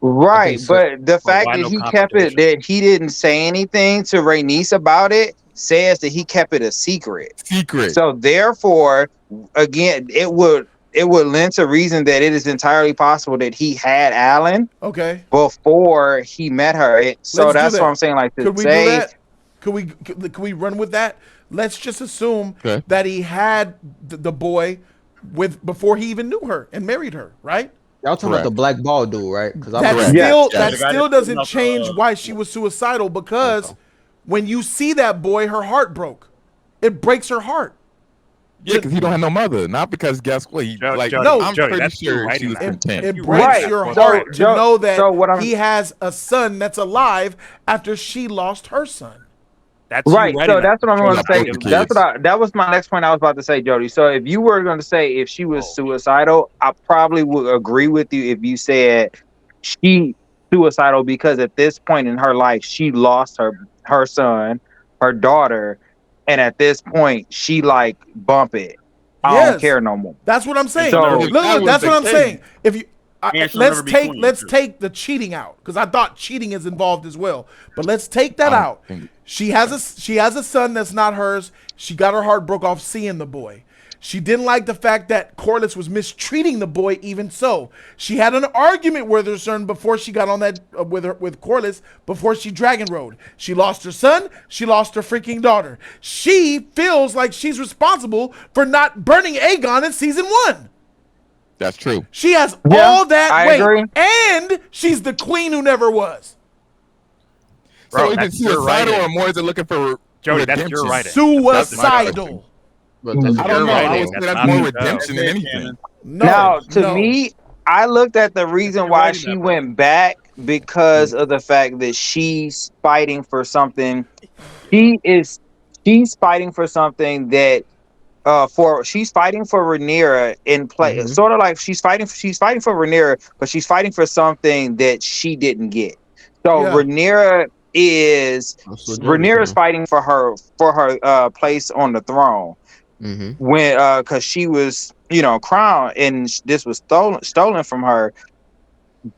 Right, but the fact that he kept it, that he didn't say anything to Rhaenys about it, says that he kept it a secret. So therefore, again, it would lend to reason that it is entirely possible that he had Alan before he met her. So that's what I'm saying. Like, to
Could we
say,
do that? Could we run with that? Let's just assume that he had the boy before he even knew her and married her, right?
Y'all talking about the black ball dude, right? Because
That
Correct.
still doesn't change why she was suicidal, because when you see that boy, her heart broke. It breaks her heart.
Yeah, because he don't have no mother. Not because guess what? He,
Jody,
like,
Jody,
I'm
Jody,
pretty
that's you
sure
writing
she was
that.
content.
It breaks your heart to know that
so
he has a son that's alive after she lost her son.
That's you
Right.
writing
So that's what I'm going to say.
Jody.
That was my next point I was about to say, Jody. So if you were going to say if she was suicidal, I probably would agree with you if you said she suicidal, because at this point in her life, she lost her son, her daughter, and at this point, she like bump it. I don't care no more.
That's what I'm saying.
So
Look, that's what I'm saying. If you
And she'll
let's
never be
take
queen,
let's
too.
take the cheating out, because I thought cheating is involved as well. But let's take that out. She has a son that's not hers. She got her heart broke off seeing the boy. She didn't like the fact that Corlys was mistreating the boy. Even so, she had an argument with her son before she got on that with Corlys before she dragon rode. She lost her son. She lost her freaking daughter. She feels like she's responsible for not burning Aegon in season 1.
That's true.
She has all that weight, and she's the queen who never was.
So is it suicidal or more is it looking for
Jody,
redemption?
that's your writing.
Suicidal.
But
I don't know. I would say
That's
that's
not
more
the
redemption than anything.
Now, to me, I looked at the reason why she went back because of the fact that she's fighting for something. She's fighting for something that she's fighting for Rhaenyra in play, sort of like she's fighting for Rhaenyra, but she's fighting for something that she didn't get. So Rhaenyra is fighting for her place on the throne. When because she was crowned and this was stolen from her,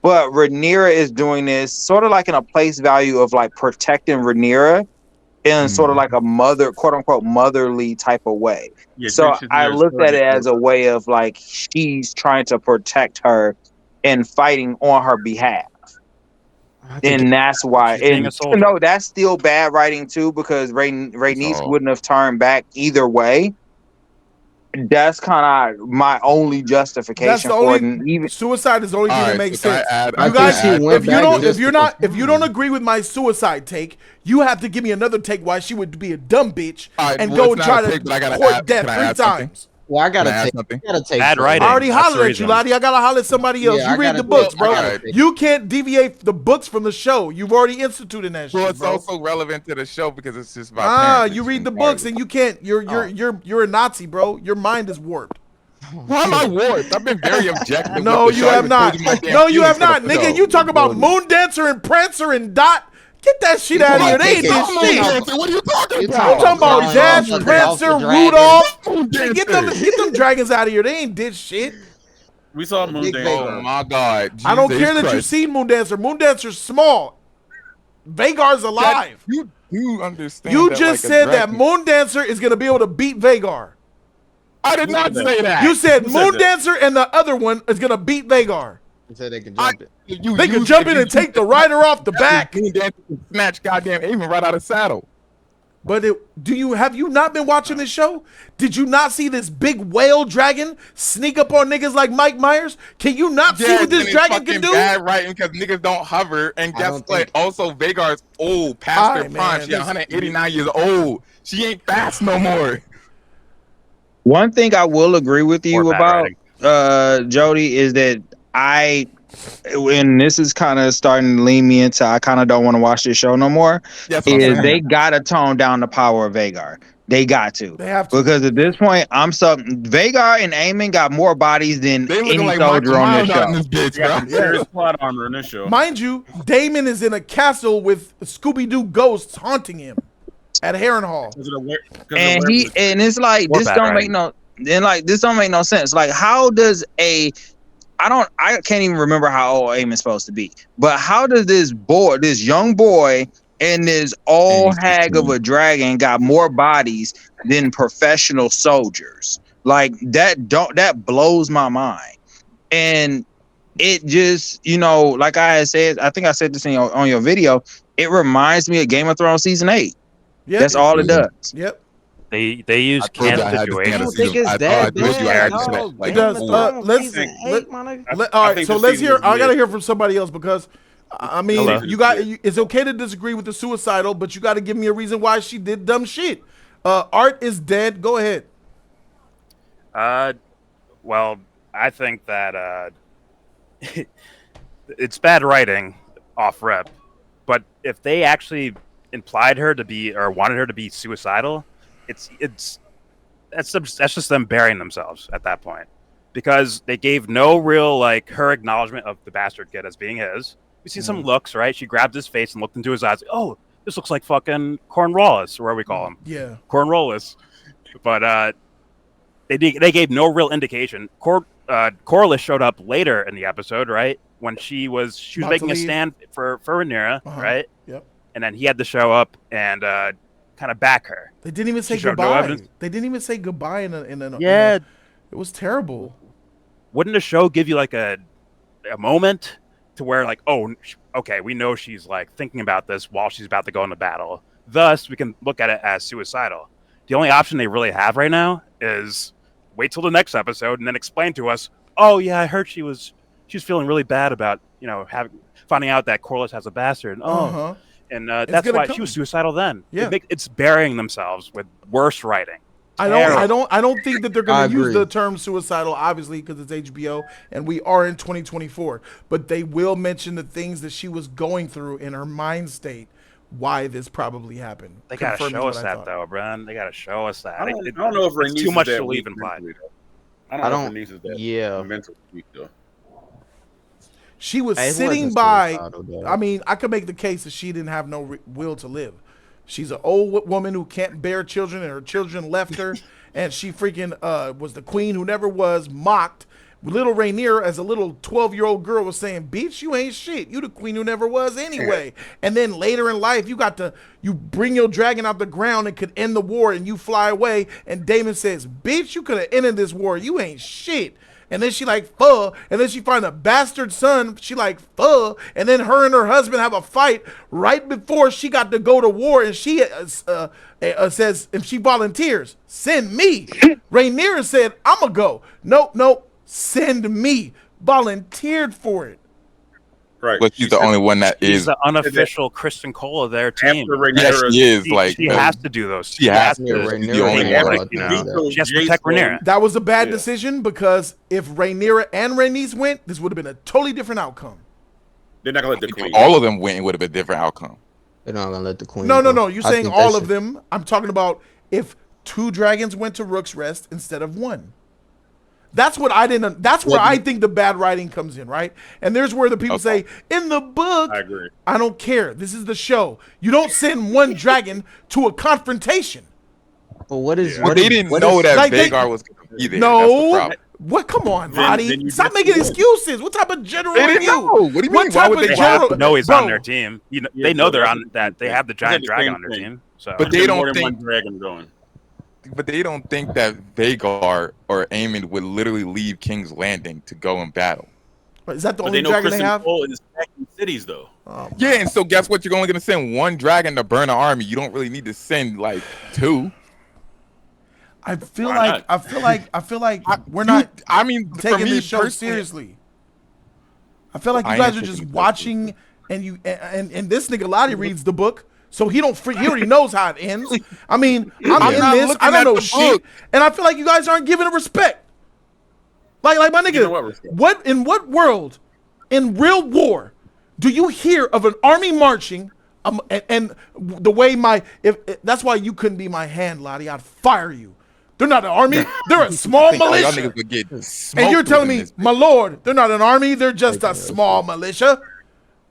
but Rhaenyra is doing this sort of like in a place value of like protecting Rhaenyra in sort of like a mother, quote unquote, motherly type of way. So I looked at it as a way of like she's trying to protect her and fighting on her behalf. And that's why, and even though that's still bad writing too, because Rhaenys wouldn't have turned back either way. That's kind of my only justification.
That's the
for
only
it. Even
suicide is the only thing that makes sense.
you guys,
if you don't agree with my suicide take, you have to give me another take why she would be a dumb bitch and go and try to court death 3 times.
Well, I gotta take.
Bad writing.
I already hollered at you, Lottie. I gotta holler at somebody else.
Yeah,
you read the books, bro. You can't deviate the books from the show. You've already instituted that shit,
Well, it's
bro.
also relevant to the show because it's just about
you read the books and you can't. You're a Nazi, bro. Your mind is warped.
Why am I warped? I've been very objective.
No, you have not. No, you have not, nigga. You talk about Moon Dancer and Prancer and Dot. Get that shit out of here. They ain't did shit.
What are you talking
You
about?
talking about Dash, Prancer, Rudolph? Get them dragons out of here. They ain't did shit.
We saw Moon Dancer.
Oh my God!
I don't care that you've seen Moon Dancer. Moon Dancer's small. Vagar's alive.
You do understand?
You
that,
just
like, a
said that
dragon-
Moon Dancer is gonna be able to beat Vagar.
I did not say that.
You said Moon Dancer and the other one is gonna beat Vagar.
You said they can jump it.
They can jump in and take the rider off the back.
Moon Dancer can snatch goddamn Aemon right out of saddle.
But have you not been watching this show? Did you not see this big whale dragon sneak up on niggas like Mike Myers? Can you not see what this dragon can do?
Bad writing because niggas don't hover, and guess what? Also, Vagar's old, past her prime. She's 189 years old. She ain't fast no more.
One thing I will agree with you about, Jody, is that and this is kind of starting to lean me into I kind of don't want to watch this show no more. Is they gotta tone down the power of Vagar. They got to.
They have to.
Because at this point, Vagar and Aemon got more bodies than any
like
soldier on this show.
There's plot armor in this show.
Mind you, Daemon is in a castle with Scooby-Doo ghosts haunting him at Harrenhal.
And it's like this don't make no sense. Like, how does I can't even remember how old Aemon's supposed to be, but how does this young boy and this old hag of a dragon got more bodies than professional soldiers? Like that blows my mind. And it just, like I had said, I think I said this on your video, it reminds me of Game of Thrones season 8. Yep. That's all it does.
Yep.
They use
I told you
canon
I had to stand
I
to
don't
situations.
see
think
them.
it's
I
that
told you I had
bad,
to
dog.
sit like
It does.
four.
Let's all right.
I think
So
this
let's
season
hear.
is
I gotta
mid.
hear from somebody else because I mean,
Hello.
you got. It's okay to disagree with the suicidal, but you got to give me a reason why she did dumb shit. Art is dead. Go ahead.
Well, I think that it's bad writing off rep, but if they actually implied her to be or wanted her to be suicidal, that's just them burying themselves at that point, because they gave no real like her acknowledgement of the bastard kid as being his. We see some looks, right? She grabbed his face and looked into his eyes. Oh, this looks like fucking Cornwallis, or what we call him.
Yeah.
Cornwallis. But they gave no real indication. Corliss showed up later in the episode, right? When she was
About
making
to
a
leave.
stand for Rhaenyra, right?
Yep.
And then he had to show up and kind of back her.
They didn't even say
She showed no
goodbye.
evidence.
They didn't even say goodbye in a
Yeah.
it was terrible.
Wouldn't the show give you like a moment to where like, oh, okay, we know she's like thinking about this while she's about to go into battle. Thus, we can look at it as suicidal. The only option they really have right now is wait till the next episode and then explain to us, oh yeah, I heard she's feeling really bad about, finding out that Corliss has a bastard. Oh, and that's why she was suicidal then.
Yeah.
It's burying themselves with worse writing.
I don't think that they're going to use the term suicidal, obviously, because it's HBO and we are in 2024. But they will mention the things that she was going through in her mind state, why this probably happened.
They gotta show us that, though, Brian. They gotta show us that.
I don't know if
it's
Rhaenys
too
is
much
that
to
weak
leave implied.
mentally, though. I don't know if Rhaenys is that mentally weak, though.
She was
It
sitting
wasn't
by.
suicidal, though.
I mean, I could make the case that she didn't have no will to live. She's an old woman who can't bear children, and her children left her, and she freaking was the queen who never was, mocked. Little Rhaenyra, as a little 12-year-old girl, was saying, "Bitch, you ain't shit. You the queen who never was anyway." And then later in life, you bring your dragon out the ground and could end the war, and you fly away. And Daemon says, "Bitch, you could have ended this war. You ain't shit." And then she like, "Fuh." And then she find a bastard son. She like, "Fuh." And then her and her husband have a fight right before she got to go to war. And she says, if she volunteers, send me. Rhaenyra said, "I'ma go." Nope. Send me. Volunteered for it.
Right.
But she's the only one that
She's
is
the unofficial Kristen Cole of their team.
Yes, she is.
She has to do those.
She has to.
Yeah,
She's the only one.
She has to protect Rhaenyra.
That was a bad decision because if Rhaenyra and Rhaenys went, this would have been a totally different outcome.
They're not gonna let the queen.
All of them went, it would have been a different outcome.
They're not gonna let the queen.
No.
go.
You're
I
saying
think
all
that
of them. I'm talking about if 2 dragons went to Rook's Rest instead of 1. That's what I didn't. That's where I think the bad writing comes in, right? And there's where the people say in the book.
I agree.
I don't care. This is the show. You don't send 1 dragon to a confrontation.
But what is?
Well, they didn't know that
like
Vhagar was going to be there.
No.
That's the problem.
What? Come on,
Then
Lottie.
you
Stop
just
making
win.
excuses. What type of general
They
are
didn't
you?
know. What do you
What
mean? Why
type
would
of
they
general?
They know he's
Bro,
on their team. They know they're on that. They have the giant
the
dragon
same
on their
thing.
team. So,
But they
More
don't
than
think.
one dragon going.
But they don't think that Vhagar or Aemon would literally leave King's Landing to go in battle.
Is that the
But
only
they know
dragon they
Kristen
have?
Cole is attacking cities, though.
Yeah, and so guess what? You're only going to send 1 dragon to burn an army. You don't really need to send like 2.
I feel
Why
like we're not
I mean, for
taking
me
this show
personally,
seriously. I feel like you
I
guys
am
are just
taking it
watching, and this nigga Lottie reads the book, so he already knows how it ends. I mean, I'm in
not
this.
looking
I don't
at
know
the
shit,
book.
and I feel like you guys aren't giving it respect. Like my nigga,
You know what respect?
what in what world, in real war, do you hear of an army marching? And the way that's why you couldn't be my hand, Lottie. I'd fire you. They're not an army. They're a small
I think all y'all
militia.
niggas would get
And
smoked
you're telling
within
me,
this
my lord, they're not an army. They're just a small militia.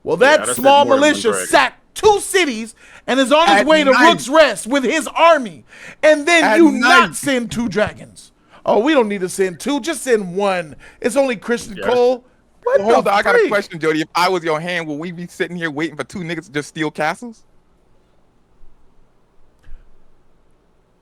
Well, that
that's
small
more than one
militia
dragon.
sacked 2 cities and is on his
At
way to
night.
Rook's Rest with his army. And then
At
you
night.
not send 2 dragons. Oh, we don't need to send 2. Just send 1. It's only Kristen Cole. What
Well, hold
the
on, I got a
freak?
question, Jody. If I was your hand, would we be sitting here waiting for 2 niggas to just steal castles?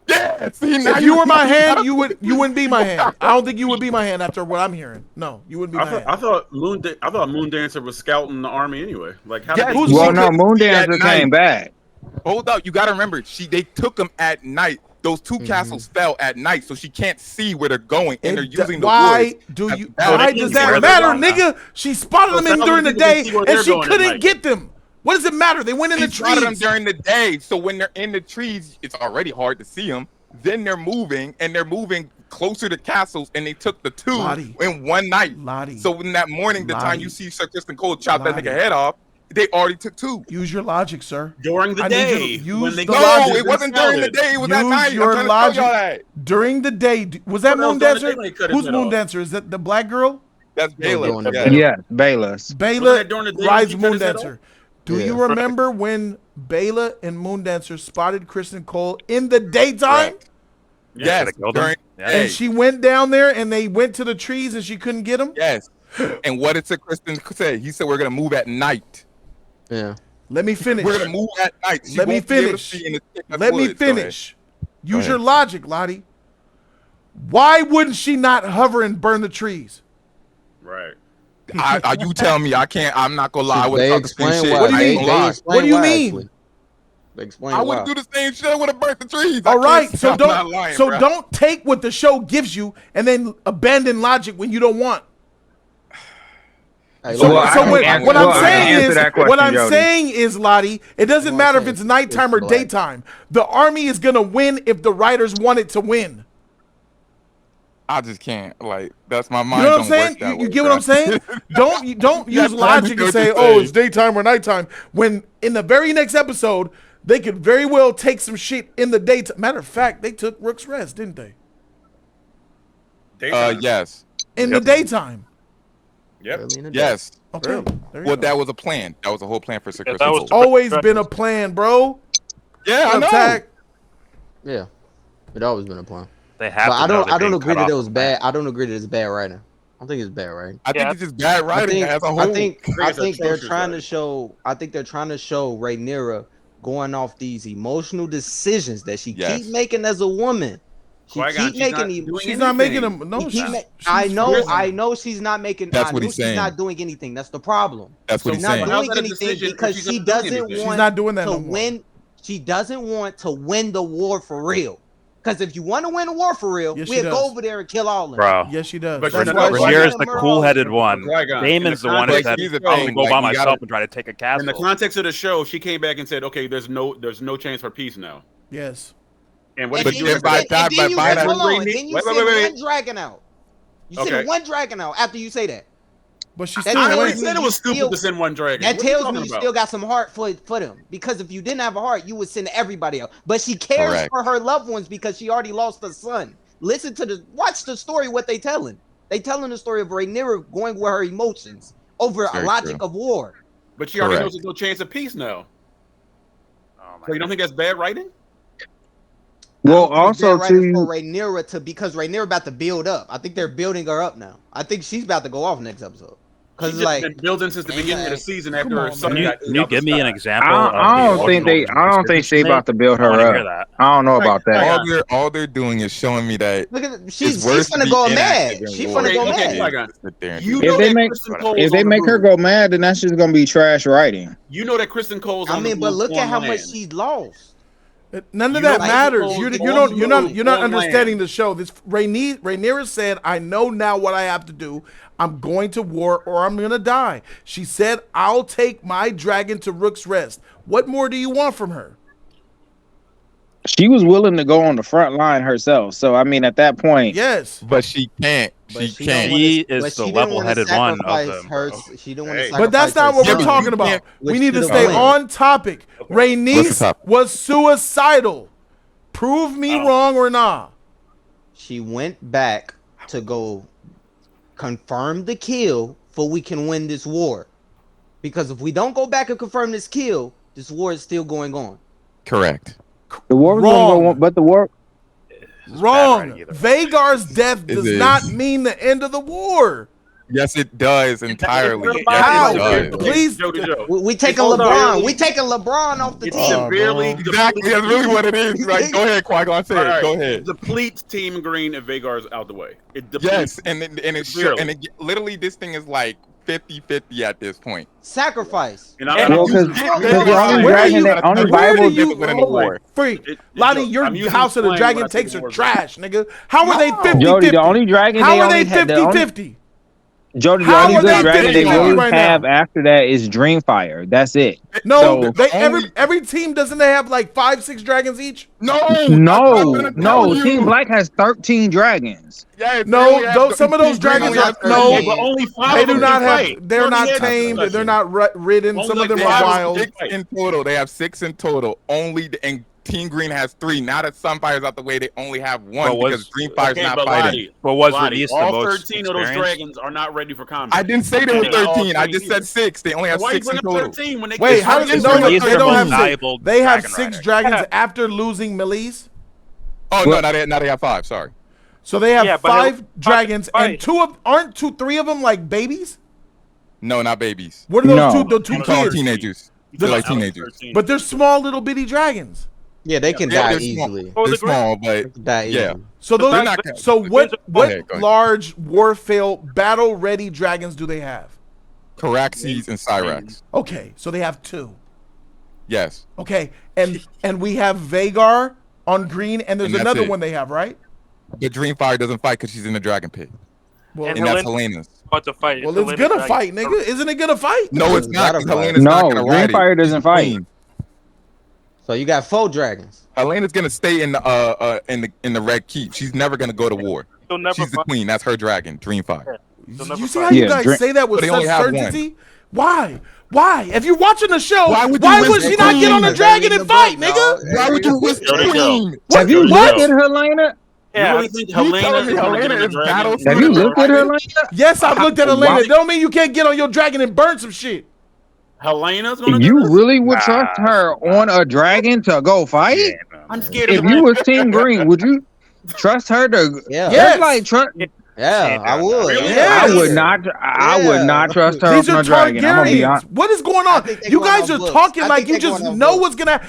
Yeah, see, now
If you were my hand, you wouldn't be my hand. I don't think you would be my hand after what I'm hearing. No, you wouldn't be my hand.
I thought Moondancer was scouting the army anyway. Like, how
Yeah,
did
Well, no,
couldn't see at
Moondancer
night.
came back.
Hold up, you got to remember, they took him at night those two castles fell at night, so she can't see where they're going, and they're using the
why
woods.
do
as
you?
battle.
Why
they
does
can see
that
where
matter,
they're going
nigga? She spotted
So
them in
thousands
during the
of people can
day,
see where
and
they're
she
going at
couldn't
night.
get them. What does it matter? They went in the
She spotted them
trees.
during the day, so when they're in the trees, it's already hard to see them. Then they're moving, and they're moving closer to castles, and they took the two
Lottie.
in one night.
Lottie.
So in that morning, the time
Lottie.
you see Sir Kristen Cole chop that
Lottie.
nigga head off, they already took two.
Use your logic, sir.
During the
I need you to
day,
use
when they
the
No,
logic.
it wasn't during the day. It was at
Use
night. I'm
your
trying
logic.
to tell y'all that.
During the day, was that
What else
Moon
during the
Dancer?
day when he cut his
Who's
head
Moon
off?
Dancer? Is that the black girl?
That's
doing
Baylor.
the
Yeah.
best.
Yes, Bayless.
Bayla
Wasn't that during the day when
rides
he cut
Moon
his head
Dancer.
off?
Do you
Yeah.
remember when Bayla and Moon Dancer spotted Kristen Cole in the daytime?
Correct.
Yeah,
Yes,
could've killed him.
during
Yeah.
the day.
And she went down there and they went to the trees and she couldn't get them?
Yes. And what did Sir Kristen say? He said we're gonna move at night.
Yeah.
Let me finish.
We're gonna move at night. She
Let me
won't be able to
finish.
see in the thick of
Let me
woods. Go ahead.
finish. Use
ahead.
your logic, Lottie. Why wouldn't she not hover and burn the trees?
Right.
You tell me. I can't. I'm not gonna lie. I would
They
talk the same
explain
shit.
why.
What do you
I
mean?
ain't gonna lie.
explain
What do you
why,
mean?
actually. They explain
I
why.
would do the same shit. I would have burnt the trees.
All right, so
I'm not
don't
lying, bro.
don't take what the show gives you and then abandon logic when you don't want.
Hey,
So,
Well, I
so
can
what,
answer-
what
well,
I'm
I can
saying
answer
is,
that question,
what I'm
Jody.
saying is, Lottie, it doesn't
Well,
matter
I'm
if it's
saying
nighttime or
it's black.
daytime. The army is gonna win if the writers want it to win.
I just can't. Like that's my
You
mind.
know what I'm
don't
saying?
work that
You
way,
get what
bro.
I'm saying? Don't
Yeah,
use
I
logic and
understand
say,
what
oh,
you're
it's daytime or nighttime. When in the very next episode, they could very well take some shit in the daytime. Matter of fact, they took Rook's Rest, didn't they?
Daytime.
Yes.
In the daytime.
Yep.
Early in the day.
Yes.
Okay.
Really?
There you
Well,
go.
that was a plan. That was a whole plan for Sir
Yeah,
Kristen
that was
Cole.
to-
Always been a plan, bro.
Yeah, I know.
Attack.
Yeah. It always been a plan.
They have
But
to
I
know
don't.
they're
I don't
being
agree
cut
that it
off
was
from
bad. I don't agree that it's bad writing. I don't think it's bad writing.
I think
Yeah.
it's just bad
I
writing
think.
as a whole.
I think
it's
they're
atrocious
trying to
writing.
show. I think they're trying to show Rhaenyra going off these emotional decisions that she
Yes.
keep making as a woman. She
Qui-Gon,
keep making
she's not doing
She's not making
anything.
them. No,
She keep
she's,
ma-
she's
I know.
frozen.
I know she's not making.
That's
I
what
know
he's
she's
saying.
not doing anything. That's the problem.
That's what
She's
he's
not
saying.
How's
doing
that a
anything
decision if
because
she's
she
not doing
doesn't
anything?
want
She's not doing that
to
no more.
win. She doesn't want to win the war for real. Because if you want to win a war for real,
Yes, she
we'll
does.
go over there and kill all of them.
Bro.
Yes, she does.
But
That's
you're
why
not-
she-
Rhaenyra is the
Murder
cool-headed
all-
one.
Qui-Gon,
Damon's
in
the one that
context
said,
of the
"I'm
show,
gonna go
like,
by
you
myself
gotta-
and try to take a
In
castle."
the context of the show, she came back and said, "Okay, there's no chance for peace now."
Yes.
And what
And
did
then
you
you
do?
if I
send-
die
and then you
by
send-
that-
hold on,
Wait,
then you
wait,
send
wait, wait.
one dragon out. You
Okay.
send one dragon out after you say that.
But she
That
still
I
tells
already
wins.
me
said it
you
was stupid
still-
to send one dragon.
That
What are you
tells me
talking
you
about?
still got some heart for them. Because if you didn't have a heart, you would send everybody out. But she cares
Correct.
for her loved ones because she already lost a son. Listen to watch the story. What they telling? They telling the story of Rhaenyra going with her emotions over
Very
a logic
true.
of war.
But she already
Correct.
knows there's no chance of peace now.
Oh my
So you don't think that's bad writing?
Well,
I don't think it's
also
bad writing
too.
for Rhaenyra because Rhaenyra about to build up. I think they're building her up now. I think she's about to go off next episode.
She's
Because
just
like
been building since the beginning of the season after her
on,
son
Can you,
got
can you
out the
give me an
sky.
example?
I don't think they. I don't think they about to build
I want
her
to hear
up.
that.
I don't know about that.
All they're doing is showing me that
look at
it's
she's
worse to
finna
be
go
inactive
mad.
than
She
war.
finna go
Okay,
mad.
Qui-Gon.
Sit there and
You
do
know
If they
that
make
Kristen Cole's
if they
on the
make her
move.
go mad, then that's just gonna be trash writing.
You know that Kristen Cole's on
I mean,
the
but
move
look at how
on
much
land.
she's lost.
None of
You
that
know,
matters.
like,
You're
on
not
the
you're not
move,
you're not
on
understanding
land.
the show. This Rhaenyra said, "I know now what I have to do. I'm going to war or I'm gonna die." She said, "I'll take my dragon to Rook's Rest." What more do you want from her?
She was willing to go on the front line herself. So I mean, at that point,
Yes,
But she can't.
But
She
don't
can't.
wanna-
She is
but
the
she didn't wanna
level-headed one of
sacrifice
them,
her-
bro.
She didn't want to
Hey.
sacrifice
but that's not what
her
we're
Yeah,
son,
but
talking
you
about.
can't-
We
which
need to
should've
stay
won.
on topic.
What's the
Rhaenys
topic?
was suicidal. Prove me wrong or not.
She went back to go confirm the kill for we can win this war. Because if we don't go back and confirm this kill, this war is still going on.
Correct.
the war was gonna go on, but the war.
This is bad
Wrong.
writing either way.
Vagar's death
It
does
is.
not mean the end of the war.
Yes, it does entirely.
How?
Yes, it does.
Please.
Jody Joe.
We taking
Hold on.
LeBron. We taking LeBron off the
It's
team.
severely
Exactly. That's really what it is. Right. Go ahead, Qui-Gon. Say it. Go ahead.
Depletes Team Green and Vagar's out the way. It depletes.
Yes, and it's sure,
Severely.
and literally this thing is like 50-50 at this point.
Sacrifice.
And
Well, because the only
Where
dragon,
you-
that only
where do
viable.
you
winning the war.
Freak, Lonnie, your
I'm using
House of the
slang
Dragon
when I say
takes
the
are
word.
trash, nigga. How are they
No.
50-50?
Jody, the only dragon
How
they
are they
only had, the only
50-50?
Jody, the
How
only
are
good
they
dragon they
50-50
really
right
have
now?
after that is Dreamfire. That's it.
No,
So-
they
Only-
every team doesn't they have like 5-6 dragons each?
No, that's what
No,
I'm gonna
no.
tell you.
Team Black has 13 dragons.
Yes, they
No,
only have
some of those
Team Green
dragons
only
are
have
no.
13.
But only 5
They
of
do
them
not
can
have.
fight.
They're
Already
not
had that
tamed. They're
discussion.
not ridden.
Only
Some
like
of them
They
are
have
wild.
6 in total. They have 6 in total. Only and Team Green has 3. Now that Sunfire's out the way, they only have 1
But
because Dreamfire's
Okay,
not
but
fighting.
Lottie,
But was
Lottie,
Rhaenys the
all
most
13 of those
experienced?
dragons are not ready for combat.
I didn't say they were
And all
13. I
three
just
either.
said 6. They only have
Why you
6 in
bring up
total.
13 when they
Wait,
can't
how
fight?
does
no,
no?
no,
They
no,
don't
no,
have
no.
valuable
six. They have
dragon
6
rider.
dragons after losing Melis.
Oh no, now they have 5. Sorry.
So they have
Yeah, but
5 dragons, and
fight.
3 of them like babies?
No, not babies.
What are those
No.
the two
You call them
kids?
teenagers.
You
They're
got
like
out of
teenagers.
13.
But they're small little bitty dragons.
Yeah, they can
Yeah,
die
they're small.
easily.
Oh,
They're
the Green-
small, but
Die
yeah.
easily.
So those.
They're not-
So what
Go ahead.
large Warfail battle ready dragons do they have?
Caraxes and Cyrax.
Okay, so they have 2.
Yes.
Okay, and we have Vagar on green, and there's
And that's
another
it.
one they have, right?
But Dreamfire doesn't fight because she's in the dragon pit.
Well,
And
And that's
Helena-
Helena's.
About to fight.
well, it's gonna fight, nigga. Isn't it gonna fight?
No, it's not. 'Cause
Gotta fight.
Helena's not
No,
gonna ride it.
Dreamfire doesn't
She's
fight.
queen.
So you got 4 dragons.
Helena's gonna stay in the Red Keep. She's never gonna go to war.
He'll never
She's the
fight.
queen. That's her dragon, Dreamfire.
He'll never
You see
fight.
how you
Yeah,
guys say that with
But they
such
only have one.
certainty? Why? Why? If you're watching the show,
Why would
why
you
would
risk
she
the
not get on the
queen?
dragon and fight, nigga?
Why would you risk
Jody,
the
go.
queen?
Have you
What?
looked at Helena?
You
Yeah,
really think
You telling
Helena's
me
gonna get
Helena
on the
is
dragon?
battle
Have you looked at Helena?
Yes, I've looked at Elena.
Why-
It don't mean you can't get on your dragon and burn some shit.
Helena's gonna do
You
this?
really would trust her on a dragon to go fight?
Yeah, no,
I'm
man.
scared of
If
the
you was Team Green, would you trust her to?
Yeah.
Yes.
That's like trust.
Yeah, I would.
Really?
Yeah.
Yes.
I would not. I would
Yeah.
not trust her
These
on
are
a dragon. I'm gonna be
Targaryens.
honest.
What is going
I
on?
think they
You
going
guys
off
are
books.
talking
I
like
think
you
they
just
going off
know
books.
what's gonna.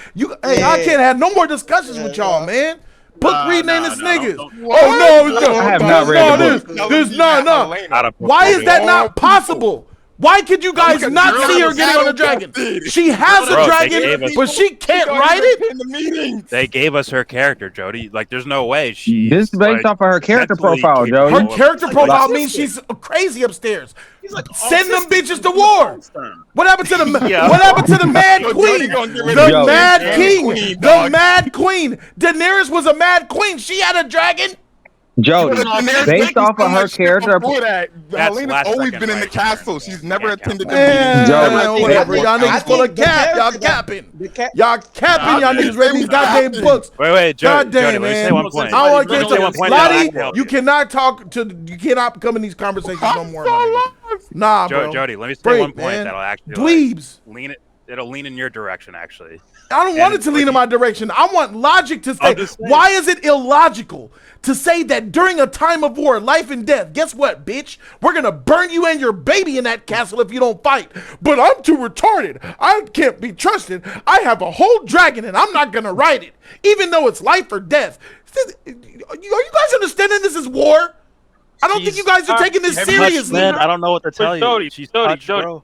I
Yeah.
can't have no more discussions with y'all,
Yeah.
man. Book
Nah,
reading ain't
nah,
this
nah,
niggas.
don't-
Oh no, it's
I have not read the book.
There's no.
Not a book
Why is
reading.
that not possible? Why could you guys
Because
not
you're
see her
the
getting on a
battle
dragon?
captain.
She has
Bro,
a
they
dragon,
gave us-
but she can't ride it.
In the meetings.
They gave us her character, Jody. Like, there's no way she's
This is based
like,
off of her character
mentally
profile,
capable
Jody.
Her character
of-
profile
like,
means she's crazy upstairs.
He's like
Send them
autistic
bitches to
in
war.
the term.
What happened to the
Yeah.
What happened to the Mad
Yo,
Queen?
Jody gonna get rid
The
of
Yo.
Mad
Mad
King.
Queen,
The
dog.
Mad Queen. Daenerys was a Mad Queen. She had a dragon.
Jody,
Daenerys
based
did
off
so
of her
much shit
character,
before that.
That's
Helena's
last
always
second
been in the
right
castle.
there.
She's never
Can't
attended the
count
meetings.
Jody.
Never attended
Whatever.
the
Y'all
board.
niggas full of cap. Y'all capping. Y'all capping. Y'all niggas read these goddamn books.
Wait,
God
Jody,
damn,
let me say
man.
one point.
I want
Let me
to
say one point.
Lottie,
that'll help
you cannot talk to. You cannot come in these conversations no more. my nigga. Nah, bro.
Jody, let me say
Break,
one point
man.
that'll actually
Dweebs.
lean it. It'll lean in your direction, actually.
I don't want
And
it to lean in my direction. I want logic to say,
I'm just saying.
why is it illogical to say that during a time of war, life and death, guess what, bitch? We're going to burn you and your baby in that castle if you don't fight. But I'm too retarded. I can't be trusted. I have a whole dragon and I'm not going to ride it, even though it's life or death. Are you guys understanding this is war? I don't think you guys are taking this seriously.
Man, I don't know what to tell you.
Jody,
She's
Jody,
touched,
Jody.
bro.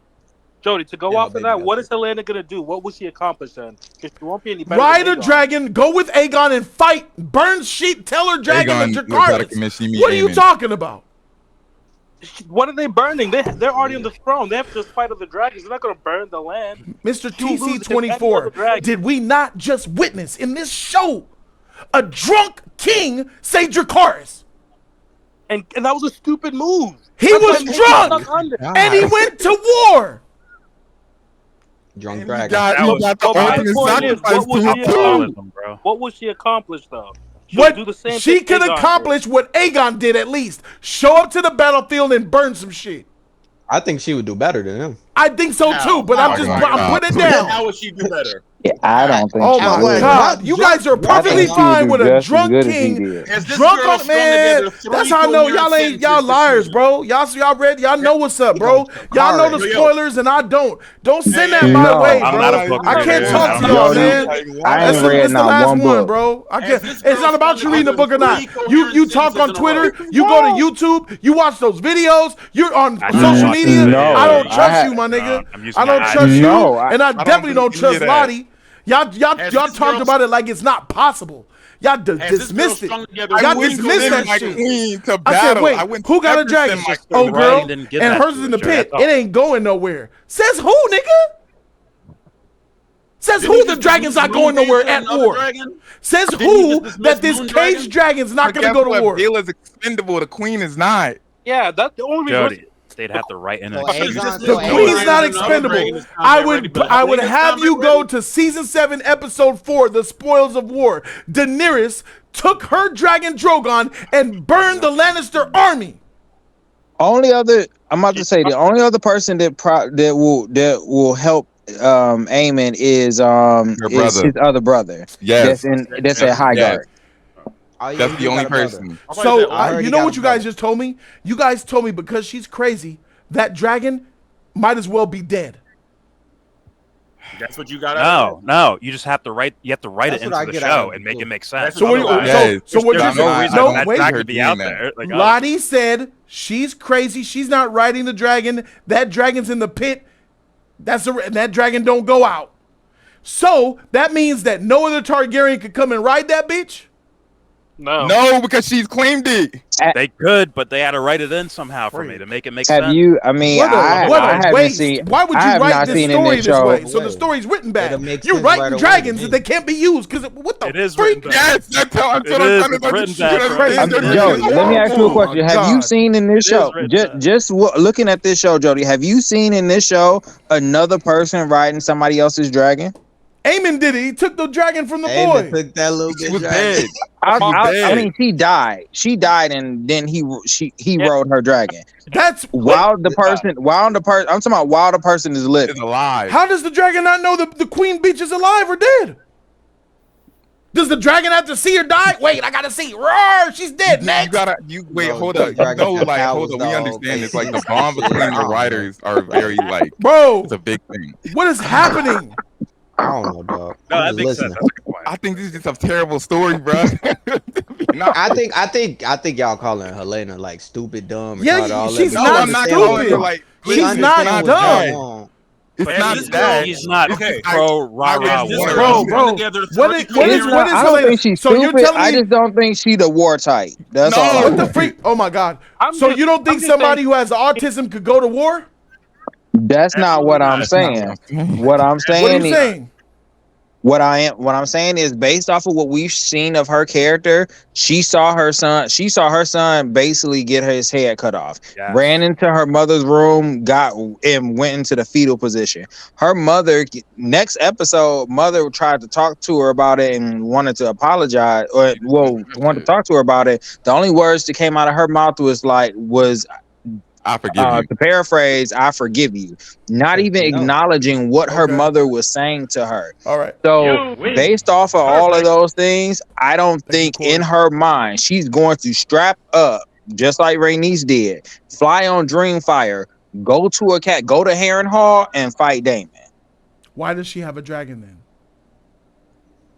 Jody, to go
Yeah,
off of
baby,
that,
got
what
it.
is Helena gonna do? What will she accomplish then? Because she won't be any better.
Ride a
than Aegon.
dragon, go with Aegon and fight, burn shit, tell her dragon
Aegon
to
knows how to
Dracarys.
commission me
What are you
Aemon.
talking about?
What are they burning? They're already on the throne. They have to just fight of the dragons. They're not gonna burn the land.
Mr.
You lose against any
TC24,
other dragon.
did we not just witness in this show a drunk king say Dracarys?
And that was a stupid move.
He
That's
was
why Aegon
drunk
stuck under.
and he went to war.
Drunk
You
dragon.
got
That was-
the
But my
ultimate
point is,
sacrifice
what was
to
she
it too.
Alcoholism, bro.
What will she accomplish though? She'll
What
do the same
she
thing
could
Aegon
accomplish what Aegon did at least. Show up to the battlefield and burn some shit.
I think she would do better than him.
I think so too, but I'm
Oh
just
my
I'm
God.
putting it
How
down.
would she do better?
Yeah, I don't think.
Oh
she
my
would.
God! You guys are
I
perfectly
think she would
fine
do
with a
just as
drunk
good as he
king,
did.
Has this
drunk
girl
on
strung
man.
together three
That's how I know y'all
coherent
ain't y'all
sentences this
liars,
season?
bro. Y'all read. Y'all know what's up, bro. Y'all know the
Yo, yo.
spoilers, and I don't. Don't send that
hey,
my
No,
way,
I'm
bro.
not a book
I can't
reader.
talk
I
to
don't
y'all,
know.
Jody,
man.
I ain't read
It's the
not
last
one
one,
book.
bro. I
Has
can't.
this
It's
girl
not about you
strung
reading the
together
book or not.
three
You
coherent
talk on
sentences in a row?
Twitter. You go to YouTube. You watch those videos. You're on
I
social
watch the
media. I
No,
don't
videos.
I
trust
had
you, my nigga.
I'm using
I
my
don't
eyes.
trust you,
no.
and I
don't
definitely don't
believe any of
trust
that.
Lottie. Y'all
Has this
talked
girl-
about it like it's not possible. Y'all
Has this girl
dismissed it.
strung together
I
Y'all
three
wouldn't
dismissed
send
that
my
shit.
queen to
I said,
battle.
wait,
I wouldn't
who got a
ever
dragon?
send my
Oh,
queen.
girl,
didn't give
and
that
hers
to
is
her,
in the
Jody,
pit.
that's all.
It ain't going nowhere. Says who, nigga? Says
Didn't
who
he
the
just
dragon's
dismiss
not going
Moon
nowhere
Danger and
at
another
war?
dragon?
Says
Didn't he
who
just
that
dismiss
this
Moon
caged
Dragon?
dragon's not
But
going to
guess
go to
what?
war?
Bill is expendable. The queen is not.
Yeah, that's the only reason.
Jody, they'd have to write in
So
a
You
Aegon,
just
The
so
missed Moon
queen's
Aegon
not
Dragon and
is
another
expendable.
dragon
expendable.
is combat ready, but
I would
Helena's
have
combat
you go
ready?
to season 7, episode 4, The Spoils of War. Daenerys took her dragon Drogon and burned the Lannister army.
Only other I'm about to say the only other person that will help Aemon is
brother.
his other brother.
Yes.
That's at High
Yes.
Guard.
Oh yeah,
That's
he
the
do
only
got a brother.
person.
So
I heard
you
he
know
got
what
a
you guys
brother.
just told me? You guys told me because she's crazy, that dragon might as well be dead.
That's what you got out of
No, you just have to write. You have to write
That's
it
what I
into the
get out
show
of
and
it,
make
too.
it make sense.
So what?
Yes.
So what
there's
you're
no
I
reason
don't
that
see
dragon
her
to be
doing
out
that.
there. Like,
Lottie said she's crazy. She's not riding the dragon. That dragon's in the pit. That dragon don't go out. So that means that no other Targaryen could come and ride that bitch.
No, because she's claimed it.
they could, but they had to write it in somehow for me to make it make
Have
sense.
you? I mean,
What
I
a
haven't
waste.
seen.
Why would
I
you
have
write
not
this
seen in
story
this
this
show.
way? So the story's written bad.
It'll make
You're
sense
writing
right away
dragons
to
that
me.
they can't be used because what the
It is
freak?
written bad.
Yes, that's how I'm
It is. It's written bad, bro.
Jody, let me ask you a question. Have you
God.
seen in this
It is
show,
written
just looking at this show, Jody, have you seen in this show another person riding somebody else's dragon?
Aemon did it. He took the dragon from the
Aemon
boy.
took that little
She
bit
was
dragon.
dead.
I mean, she died. She died, and then he rode her dragon.
That's
While the person, I'm talking about while the person is living.
Is alive.
how does the dragon not know the queen bitch is alive or dead? Does the dragon have to see her die? Wait, I gotta see. Roar, she's dead. Next.
Wait,
No,
hold
the
up.
dragon
No,
got
like,
powers,
hold up. We
dog.
understand it's like the
It's-
bond
it's-
between the
I don't
writers are very like,
Bro,
it's a big thing.
what is happening?
I don't know, dog.
No,
I'm
that
just
makes sense.
listening.
That's a good point.
I think this is just a terrible story, bro.
I think y'all calling Helena like stupid, dumb.
Yeah,
retarded, all that,
she's
but
not
you
I'm not
understand
calling
what's
her
stupid.
like.
you
She's
understand
not
what's going
dumb.
on.
It's
But
not
this
that.
He's not
Okay.
pro rah rah
This
warrior.
girl
Bro,
strung together
what
three
is what is
coherent
what is
I don't
Helena?
think she's
So you're
stupid.
telling
I
me
just don't think she the war type. That's all.
what the
I'm
freak? Oh my god!
I'm
So
just-
you don't think
I'm just
somebody
saying-
who has autism could go to war?
That's not what I'm
Absolutely
saying.
not.
What I'm
What are
saying
you
is
saying?
what I'm saying is based off of what we've seen of her character, she saw her son basically get his head cut off.
Yes.
Ran into her mother's room, went into the fetal position. Her mother, next episode, mother tried to talk to her about it and wanted to apologize, or wanted to talk to her about it. The only words that came out of her mouth was
I forgive you.
to paraphrase, I forgive you. Not even acknowledging what her
Okay.
mother was saying to her.
All right.
So, based off of all of those things, I don't think in her mind she's going to strap up, just like Rhaenys did, fly on Dreamfire, go to Harrenhal and fight Daemon.
Why does she have a dragon then?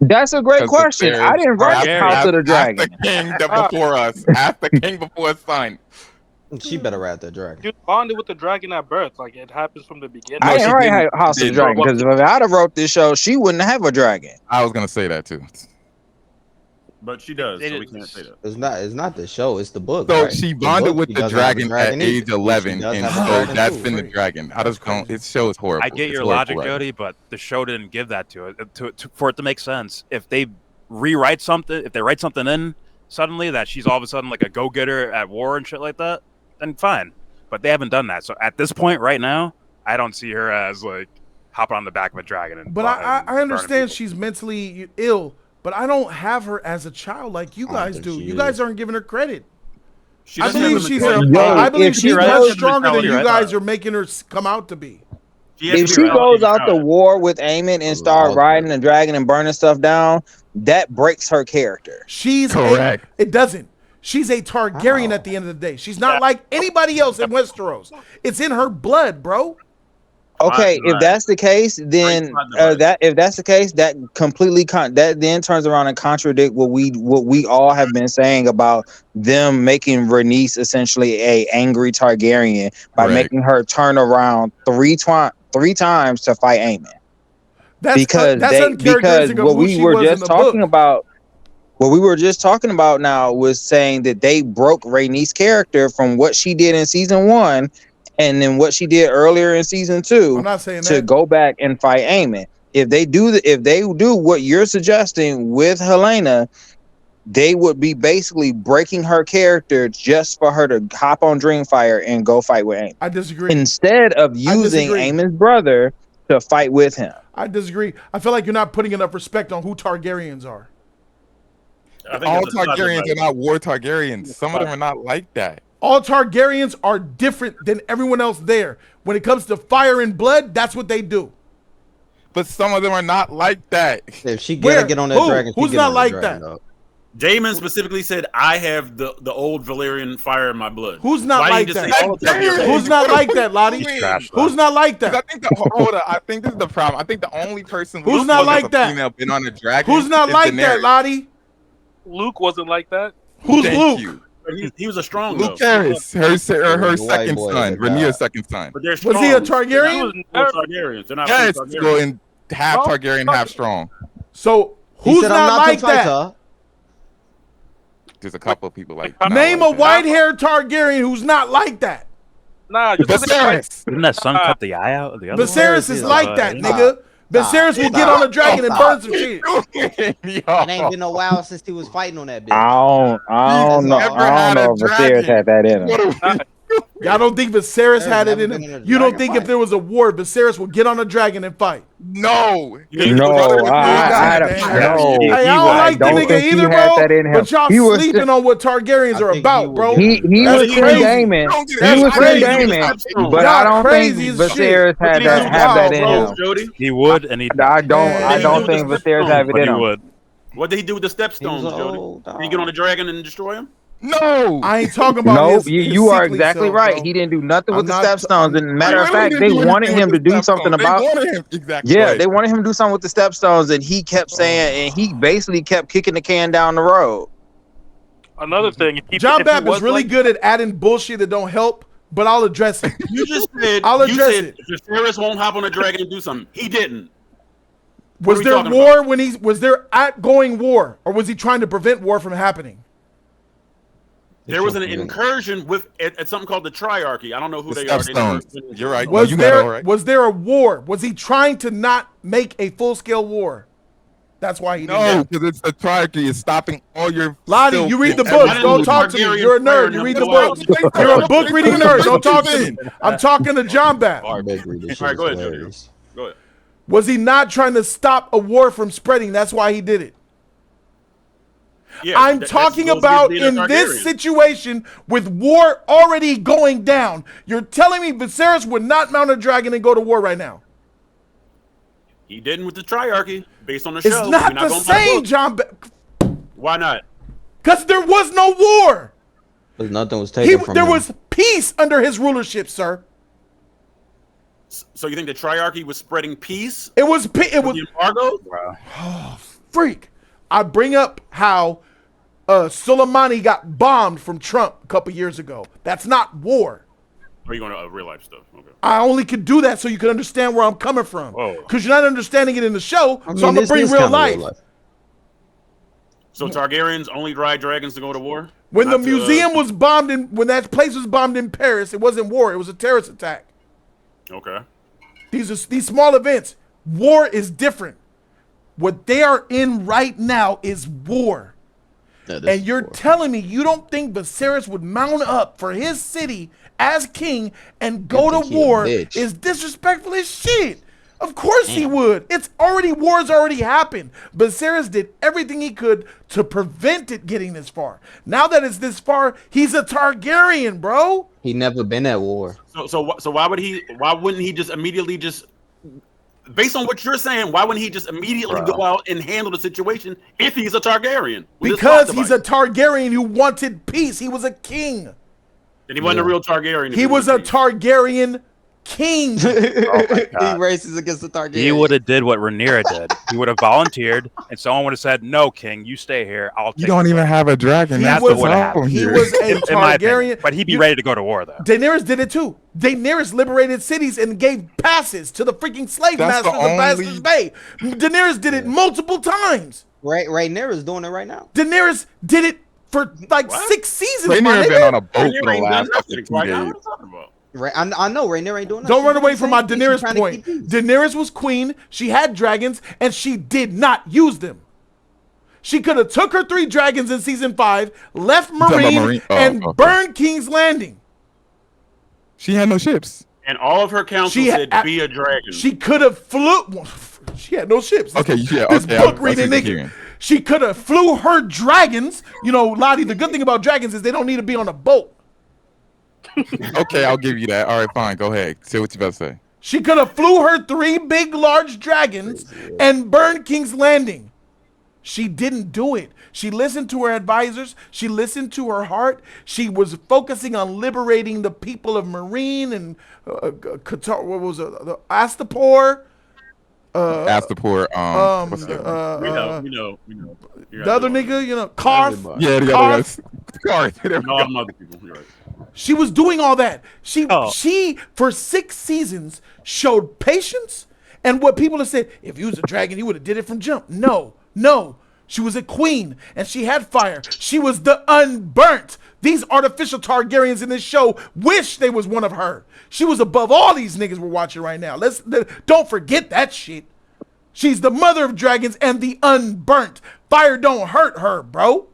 That's a great question. I didn't write House of the Dragon.
Ask the king that before us. Ask the king before his son.
She better ride that dragon.
You bonded with the dragon at birth, like it happens from the beginning.
I didn't write House of the Dragon because if I'd have wrote this show, she wouldn't have a dragon.
I was gonna say that too.
But she does, so we can't say that.
It's not the show, it's the book.
So
right?
she
The
bonded
book,
with
she
the
doesn't have a
dragon at
either.
age
She
11,
does
and
have a
so
dragon
that's
too.
been the dragon. I just don't. It shows horrible.
I get
It's
your
horrible
logic,
writing.
Jody, but the show didn't give that to it. For it to make sense, if they rewrite something, if they write something in suddenly that she's all of a sudden like a go-getter at war and shit like that, then fine. But they haven't done that. So at this point, right now, I don't see her as like hopping on the back of a dragon. And
But I
burning
understand
people.
she's mentally ill, but I don't have her as a child like you guys do. You guys aren't giving her credit. I believe she's much stronger than you guys are making her come out to be.
if she goes out to war with Aemon and start riding the dragon and burning stuff down, that breaks her character.
She's correct. It doesn't. She's a Targaryen at the end of the day. She's not like anybody else in Westeros. It's in her blood, bro.
Okay, if that's the case, then that completely that then turns around and contradict what we all have been saying about them making Rhaenys essentially a angry Targaryen by making her turn around three times to fight Aemon. Because what we were just talking about. What we were just talking about now was saying that they broke Rhaenys' character from what she did in season 1 and then what she did earlier in season 2
I'm not saying
to
that.
go back and fight Aemon. If they do what you're suggesting with Helena, they would be basically breaking her character just for her to hop on Dreamfire and go fight with Aemon.
I disagree.
Instead of using Aemon's brother to fight with him.
I disagree. I feel like you're not putting enough respect on who Targaryens are.
All Targaryens are not war Targaryens. Some of them are not like that.
All Targaryens are different than everyone else there. When it comes to fire and blood, that's what they do.
But some of them are not like that.
If she gotta get on that dragon,
who's not like that?
Daemon specifically said, "I have the old Valyrian fire in my blood."
Who's not like that? Who's not like that, Lottie? Who's not like that?
I think I think this is the problem. I think the only person
who's not like that
female been on a dragon.
Who's not like that, Lottie?
Luke wasn't like that.
Who's Luke?
He was a strong
Luke Harris, her second son, Rhaenyra's second son.
But they're
was he a Targaryen?
Targaryens. They're not
yes,
Targaryens.
well, in half Targaryen, half strong.
So who's not like that?
There's a couple of people like that.
Name a white-haired Targaryen who's not like that.
Nah,
Viserys.
Didn't that son cut the eye out of the other?
Viserys is like that, nigga. Viserys will get on a dragon and burn some shit.
It ain't been a while since he was fighting on that bitch.
I don't know if Viserys had that in him.
Y'all don't think Viserys had it in him? You don't think if there was a war, Viserys would get on a dragon and fight?
No.
I don't
like the nigga either, bro. But y'all sleeping on what Targaryens are about, bro.
He was crazy. He was Daemon, but I don't think Viserys had that in him.
Jody?
He would, and he.
I don't think Viserys had it in him.
What did he do with the stepstones, Jody? Did he get on the dragon and destroy him?
No,
I ain't talking about.
You are exactly right. He didn't do nothing with the stepstones. And matter of fact, they wanted him to do something about. Yeah, they wanted him to do something with the stepstones, and he kept saying, and he basically kept kicking the can down the road.
Another thing,
John Babb is really good at adding bullshit that don't help, but I'll address it.
You just said Viserys won't hop on a dragon and do something. He didn't.
Was there war when was there outgoing war, or was he trying to prevent war from happening?
There was an incursion at something called the Triarchy. I don't know who they are.
You're right.
Was there a war? Was he trying to not make a full-scale war? That's why he didn't.
No, because it's the Triarchy is stopping all your.
Lottie, you read the books. Don't talk to me. You're a nerd. You read the books. You're a book reading nerd. Don't talk to me. I'm talking to John Babb.
All right, go ahead, Jody. Go ahead.
Was he not trying to stop a war from spreading? That's why he did it. Yeah, I'm talking about in this situation with war already going down. You're telling me Viserys would not mount a dragon and go to war right now?
He didn't with the Triarchy, based on the show.
It's not the same, John.
Why not?
Because there was no war.
Because nothing was taken from him.
There was peace under his rulership, sir.
So you think the Triarchy was spreading peace?
It was the
embargo?
Wow. Oh, freak. I bring up how Soleimani got bombed from Trump a couple years ago. That's not war.
Or are you going to real life stuff? Okay.
I only could do that so you can understand where I'm coming from. Because you're not understanding it in the show, so I'm going to bring real life.
So Targaryens only ride dragons to go to war?
When the museum was bombed, when that place was bombed in Paris, it wasn't war. It was a terrorist attack.
Okay.
These small events. War is different. What they are in right now is war. And you're telling me you don't think Viserys would mount up for his city as king and go to war is disrespectful as shit. Of course he would. War's already happened. Viserys did everything he could to prevent it getting this far. Now that it's this far, he's a Targaryen, bro.
He never been at war.
So why wouldn't he just immediately just based on what you're saying, why wouldn't he just immediately go out and handle the situation if he's a Targaryen?
Because he's a Targaryen who wanted peace. He was a king.
And he wasn't a real Targaryen.
He was a Targaryen king.
He races against the Targaryen.
He would have did what Rhaenyra did. He would have volunteered, and someone would have said, "No, King, you stay here. I'll take."
You don't even have a dragon.
He
That's
was-
what happened.
he was a
in my opinion,
Targaryen.
but he'd be ready to go to war though.
Daenerys did it too. Daenerys liberated cities and gave passes to the freaking slave
That's
masters
the
of Bastards Bay. Daenerys did it multiple times.
Rhaenyra's doing it right now.
Daenerys did it for like 6 seasons. My
Rhaenyra been
nigga.
on a boat for the last 50 days.
I know Rhaenyra ain't doing that.
Don't
She's
run
doing
away
the
from
same
my
thing. She's
Daenerys
trying to
point.
keep peace.
Daenerys was queen. She had dragons, and she did not use them. She could have took her 3 dragons in season 5, left
talking about
Marine,
Marine? Oh,
and
okay.
burned King's Landing.
She had no ships.
And all of her council
She
said
had-
be a dragon.
She could have flew. She had no ships.
Okay, yeah,
This
okay,
book
I
reading
see what
nigga.
you're hearing.
She could have flew her dragons. You know, Lottie, the good thing about dragons is they don't need to be on a boat.
Okay, I'll give you that. All right, fine. Go ahead. Say what you about to say.
She could have flew her 3 big, large dragons and burned King's Landing. She didn't do it. She listened to her advisors. She listened to her heart. She was focusing on liberating the people of Marine and Qatar. What was it? The Astapor.
Astapor. What's the
we know.
The other nigga, you know, Karth.
Yeah, the other guys. Karth. There we
No,
go.
I'm other people. You're right.
She was doing all that. She for 6 seasons showed patience, and what people have said, if you was a dragon, you would have did it from jump. No. She was a queen, and she had fire. She was the unburnt. These artificial Targaryens in this show wish they was one of her. She was above all these niggas we're watching right now. Don't forget that shit. She's the mother of dragons and the unburnt. Fire don't hurt her, bro.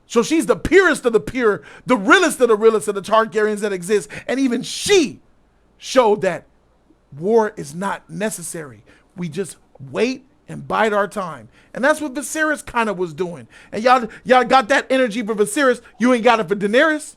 So she's the purest of the pure, the realest of the Targaryens that exist. And even she showed that war is not necessary. We just wait and bide our time. And that's what Viserys kind of was doing. And y'all got that energy for Viserys. You ain't got it for Daenerys.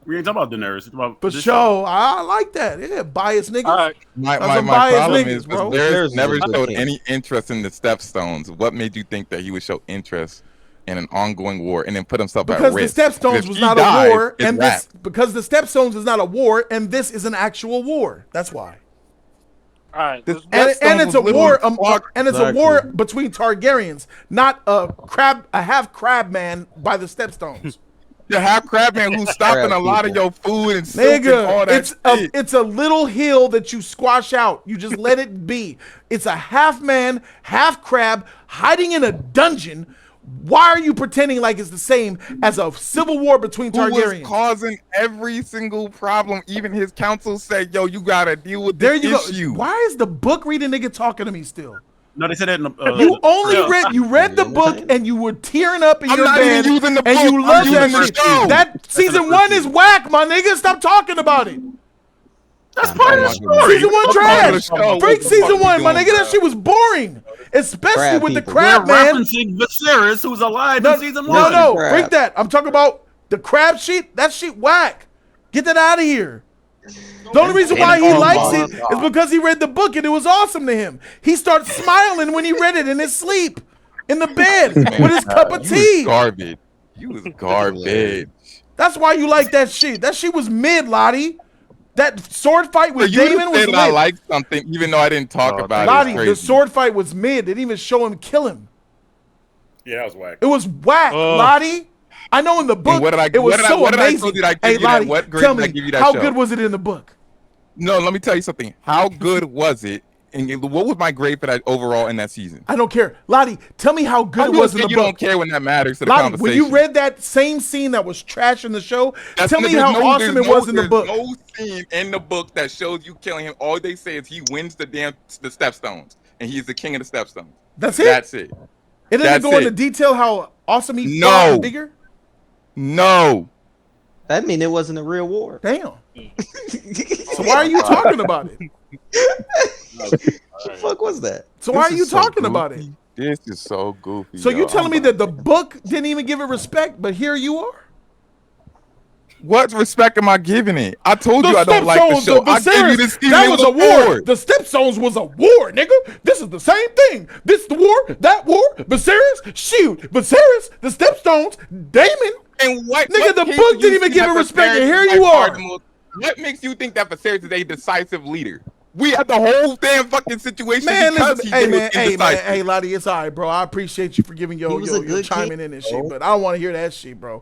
We ain't talking about Daenerys. It's about
For
this
sure. I like that. Yeah, biased niggas.
All right.
My
some biased
problem
niggas,
is
bro.
Viserys never
Viserys
showed
is
any interest in the Stepstones. What made you think that he would show interest in an ongoing war and then put himself at
Because
risk?
the Stepstones
If
was
he
not
dies,
a war,
it's
and
wrap.
this because the Stepstones is not a war, and this is an actual war. That's why.
All right.
This-
And it's a
Stepstones
war,
was literally
and it's a war between Targaryens, not a half crab man by the Stepstones.
The half crab man who's stopping a lot of your food and silk and all
Nigga,
that
it's a little hill that you squash out. You just let it be. It's a half man, half crab hiding in a dungeon. Why are you pretending like it's the same as a civil war between
Who was
Targaryens?
causing every single problem. Even his council said, yo, you gotta deal with
There
this
you
issue.
go. Why is the book reading nigga talking to me still?
No, they said that in the.
You only read the book and you were tearing up in
I'm
your
not
bed
even using the
and
book.
you
I'm
love that
using the
shit.
show.
That season 1 is whack, my nigga. Stop talking about it.
That's part of the story.
Season 1 trash.
show.
Freak
What the
season
fuck
1,
we
my
doing,
nigga. That
bro?
shit was boring, especially
Crab
with the
people.
crab
We're
man.
referencing Viserys, who's alive
No,
in season 1.
no,
Crab.
break that. I'm talking about the crab shit. That shit whack. Get that out of here. The only reason why he likes it is because he read the book and it was awesome to him. He starts smiling when he read it in his sleep, in the bed, with his cup of
You was
tea.
garbage. You was garbage.
That's why you like that shit. That shit was mid, Lottie. That sword fight
So
with
you
Damon
just
was
said that I
lit.
liked something, even though I didn't talk about
Lottie,
it.
the
It's crazy.
sword fight was mid. They didn't even show him kill him.
Yeah, that was whack.
It was whack, Lottie. I know in the book
what did I-
it was
what did I-
so
what did I
amazing.
tell you that I give
Hey,
you that?
Lottie,
What grade
tell
did I
me,
give you that
how
show?
good was it in the book?
No, let me tell you something. How good was it? And what was my grade for that overall in that season?
I don't care. Lottie, tell me how good
I
it was in the
you
book.
don't care when that matters to the
Lottie,
conversation.
when you read that same scene that was trash in the show, tell me
there's
how
no-
awesome
there's
it was in the
there's
book.
no scene in the book that shows you killing him. All they say is he wins the Stepstones, and he's the king of the Stepstones.
That's it?
That's it.
It doesn't
That's
go into
it.
detail how awesome he
No.
fought and bigger?
No.
That mean it wasn't a real war.
Damn. So why are you talking about it?
What the fuck was that?
So why
This
are you
is so
talking about it?
goofy. This is so goofy.
So
yo.
you telling me that the book didn't even give it respect, but here you are?
What respect am I giving it? I told you I don't like the
Stepstones
show.
of
I gave you
Viserys,
this season
that was a war.
before.
The Stepstones was a war, nigga. This is the same thing. This the war, that war. Viserys, shoot. Viserys, the Stepstones, Daemon.
And what?
Nigga,
what
the
case
book
do
didn't
you
even
see
give
that
it respect, and
Viserys
here
is
you
by far
are.
the most- What makes you think that Viserys is a decisive leader? We had the whole damn fucking situation
Man,
because
listen,
he
hey
was
man,
indecisive.
hey Lottie, it's all right, bro. I appreciate you for giving your
was a good
chiming
king.
in and shit, but I don't want to hear that shit, bro.